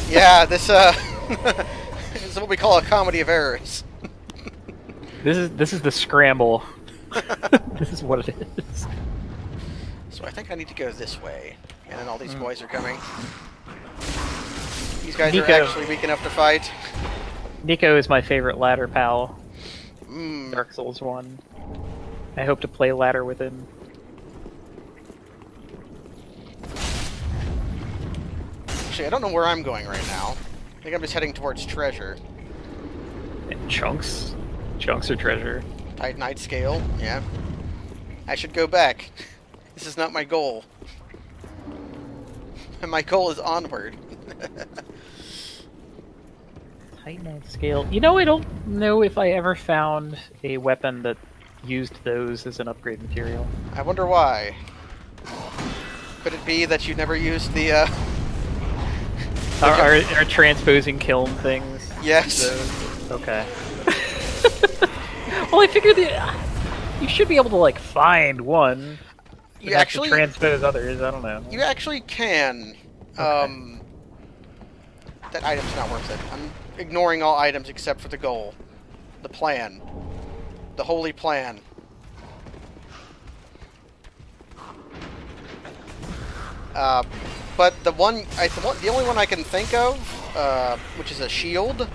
yeah, this this is what we call a comedy of errors. This is the scramble. This is what it is. So I think I need to go this way. And then all these boys are coming. These guys are Nico. actually weak enough to fight. Nico is my favorite ladder pal. Mm. Dark Souls 1. I hope to play ladder with him. Actually, I don't know where I'm going right now. I think I'm just heading towards treasure. And chunks. Chunks are treasure. Titanite scale, yeah. I should go back. This is not my goal. My goal is onward. Titanite scale. You know, I don't know if I ever found a weapon that used those as an upgrade material. I wonder why. Could it be that you never used the, Are transposing kiln things? Yes. Those? Okay. Well, I figured you should be able to, like, find one. You have actually to transpose others. I don't know. You actually can. Okay. That item's not worth it. I'm ignoring all items except for the goal. The plan. The holy plan. But the only one I can think of, which is a shield,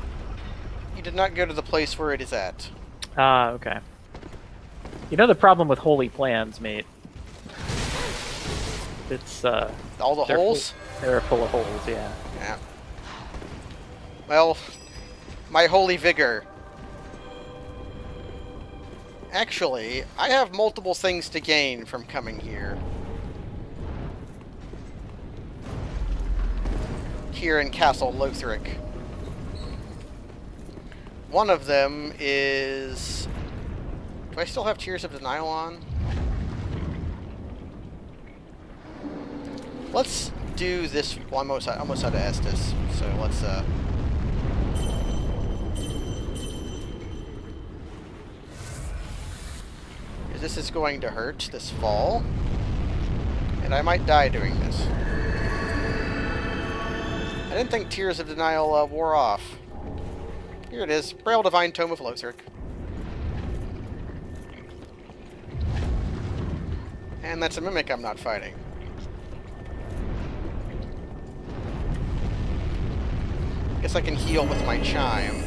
you did not go to the place where it is at. Okay. You know the problem with holy plans, mate? It's, All the holes? They're full of holes, yeah. Yeah. Well, my holy vigor. Actually, I have multiple things to gain from coming here. Here in Castle Lothric. One of them is... Do I still have Tears of Denial on? Let's do this. Well, I'm almost out of Estus, so let's this is going to hurt this fall. And I might die doing this. I didn't think Tears of Denial wore off. Here it is. Braille Divine Tome of Lothric. And that's a mimic I'm not fighting. Guess I can heal with my chime.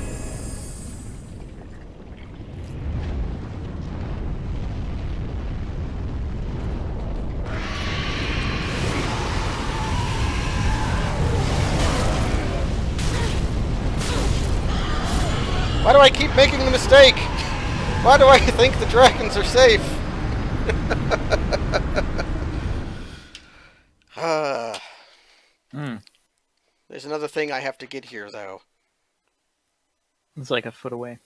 Why do I keep making the mistake? Why do I think the dragons are safe? There's another thing I have to get here, though. It's like a foot away.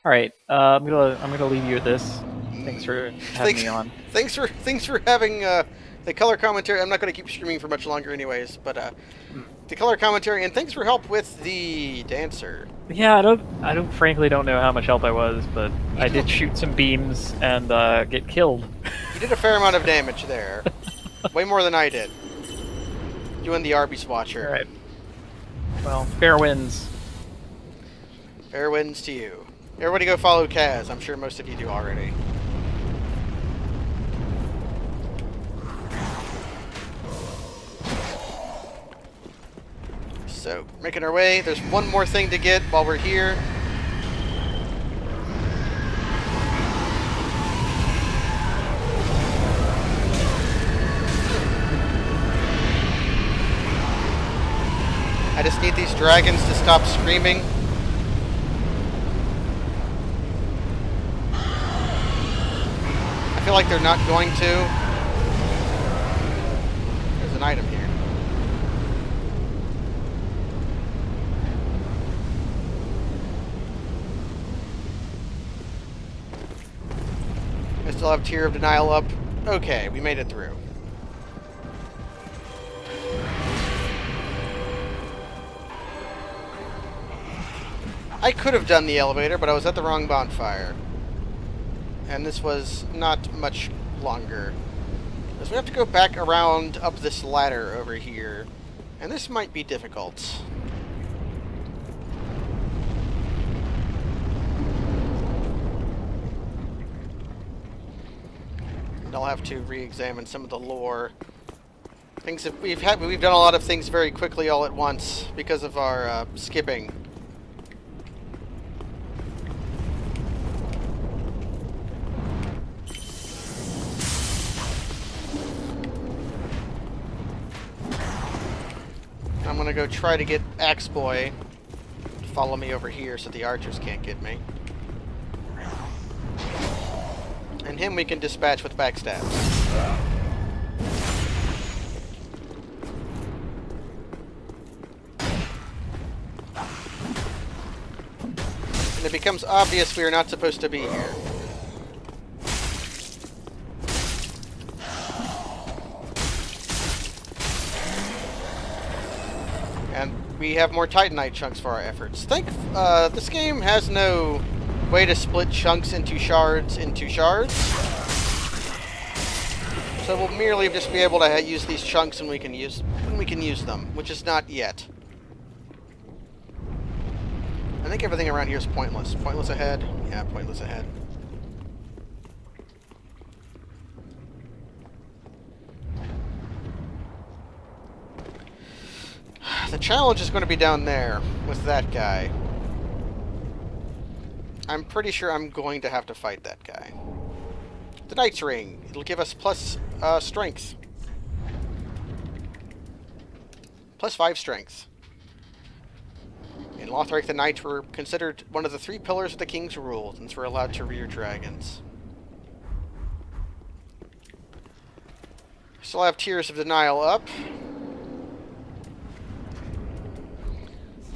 All right, I'm gonna leave you at this. Thanks for having me on. Thanks for having the color commentary. I'm not going to keep streaming for much longer, anyways. But the color commentary, and thanks for help with the dancer. Yeah, I frankly don't know how much help I was, but I did shoot some beams and get killed. You did a fair amount of damage there, way more than I did. Doing the Arby's Watcher. All right. Well, fair winds. Fair winds to you. Everybody go follow Kaz. I'm sure most of you do already. So, making our way. There's one more thing to get while we're here. I just need these dragons to stop screaming. I feel like they're not going to. There's an item here. I still have Tear of Denial up. Okay, we made it through. I could have done the elevator, but I was at the wrong bonfire. And this was not much longer. So we have to go back around up this ladder over here. And this might be difficult. And I'll have to re-examine some of the lore. Things that we've done a lot of things very quickly all at once because of our skipping. I'm gonna go try to get Axe Boy to follow me over here so the archers can't get me. And him we can dispatch with backstabs. And it becomes obvious we are not supposed to be here. And we have more Titanite chunks for our efforts. This game has no way to split chunks into shards So we'll merely just be able to use these chunks when we can use them, which is not yet. I think everything around here is pointless. Pointless ahead? Yeah, pointless ahead. The challenge is going to be down there with that guy. I'm pretty sure I'm going to have to fight that guy. The Knight's Ring. It'll give us plus strength. Plus 5 strength. In Lothric, the Knights were considered one of the 3 pillars of the king's rule, since we're allowed to rear dragons. Still have Tears of Denial up.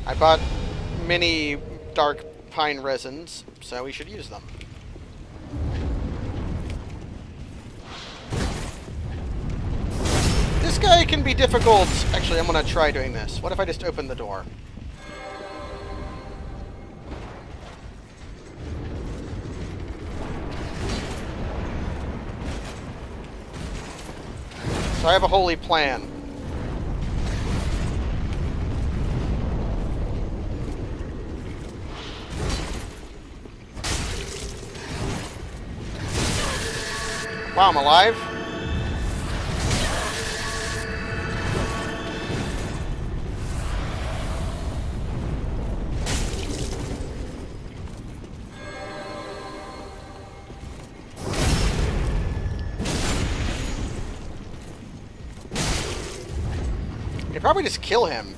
I bought many dark pine resins, so we should use them. This guy can be difficult. Actually, I'm going to try doing this. What if I just open the door? So I have a holy plan. Wow, I'm alive. I could probably just kill him.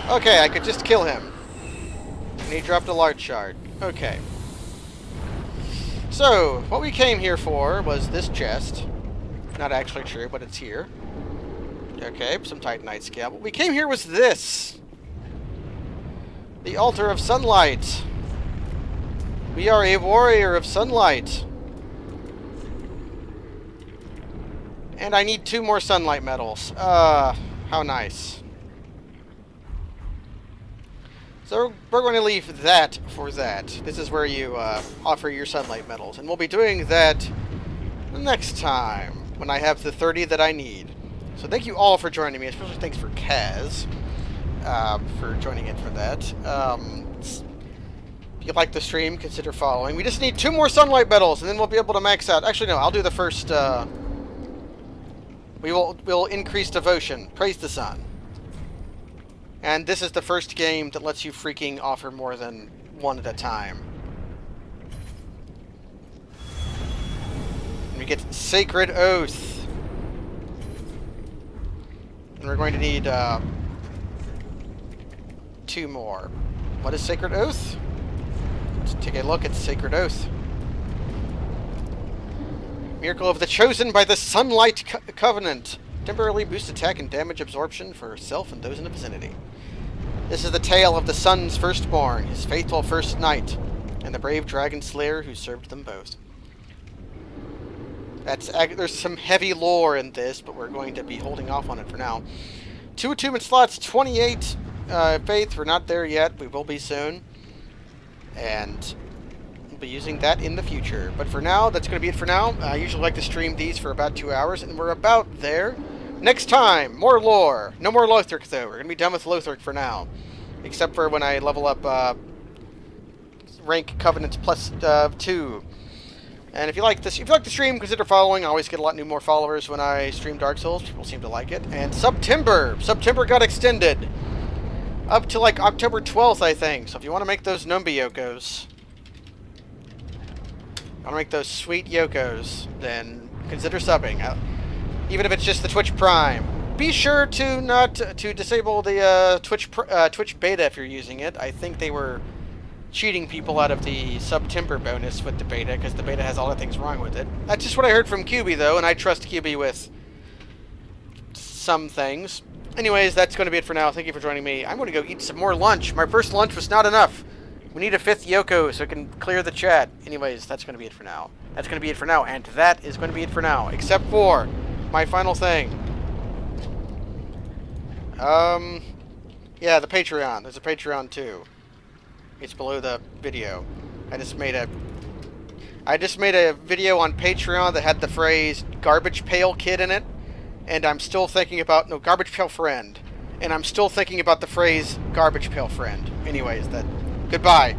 Okay, I could just kill him. And he dropped a large shard. Okay. So, what we came here for was this chest. Not actually true, but it's here. Okay, some Titanite scale. What we came here was this. The Altar of Sunlight. We are a warrior of sunlight. And I need 2 more sunlight medals. How nice. So we're going to leave that for that. This is where you offer your sunlight medals. And we'll be doing that next time, when I have the 30 that I need. So thank you all for joining me, especially thanks for Kaz for joining in for that. If you like the stream, consider following. We just need 2 more sunlight medals, and then we'll be able to max out. Actually, no, I'll do the first. We'll increase devotion. Praise the sun. And this is the first game that lets you freaking offer more than 1 at a time. And we get Sacred Oath. And we're going to need 2 more. What is Sacred Oath? Let's take a look at Sacred Oath. Miracle of the Chosen by the Sunlight Covenant. Temporarily boost attack and damage absorption for self and those in the vicinity. This is the tale of the sun's firstborn, his faithful first knight, and the brave dragon slayer who served them both. There's some heavy lore in this, but we're going to be holding off on it for now. 2 attunement slots, 28 faith. We're not there yet. We will be soon. And we'll be using that in the future. But for now, that's going to be it for now. I usually like to stream these for about 2 hours, and we're about there. Next time, more lore. No more Lothric, though. We're going to be done with Lothric for now. Except for when I level up rank Covenant plus 2. And if you like this, if you like the stream, consider following. I always get a lot more followers when I stream Dark Souls. People seem to like it. And September got extended up to like October 12th, I think. So if you want to make those Numbi Yokos, sweet Yokos, then consider subbing. Even if it's just the Twitch Prime. Be sure to not to disable the Twitch beta if you're using it. I think they were cheating people out of the September bonus with the beta, because the beta has all the things wrong with it. That's just what I heard from QB, though, and I trust QB with some things. Anyways, that's going to be it for now. Thank you for joining me. I'm going to go eat some more lunch. My first lunch was not enough. We need a 5th Yoko so it can clear the chat. Anyways, that's going to be it for now. That's going to be it for now, and that is going to be it for now, except for my final thing. Yeah, the Patreon. There's a Patreon, too. It's below the video. I just made a video on Patreon that had the phrase "garbage pail kid" in it, and I'm still thinking about garbage pail friend, and I'm still thinking about the phrase "garbage pail friend." Anyways, goodbye.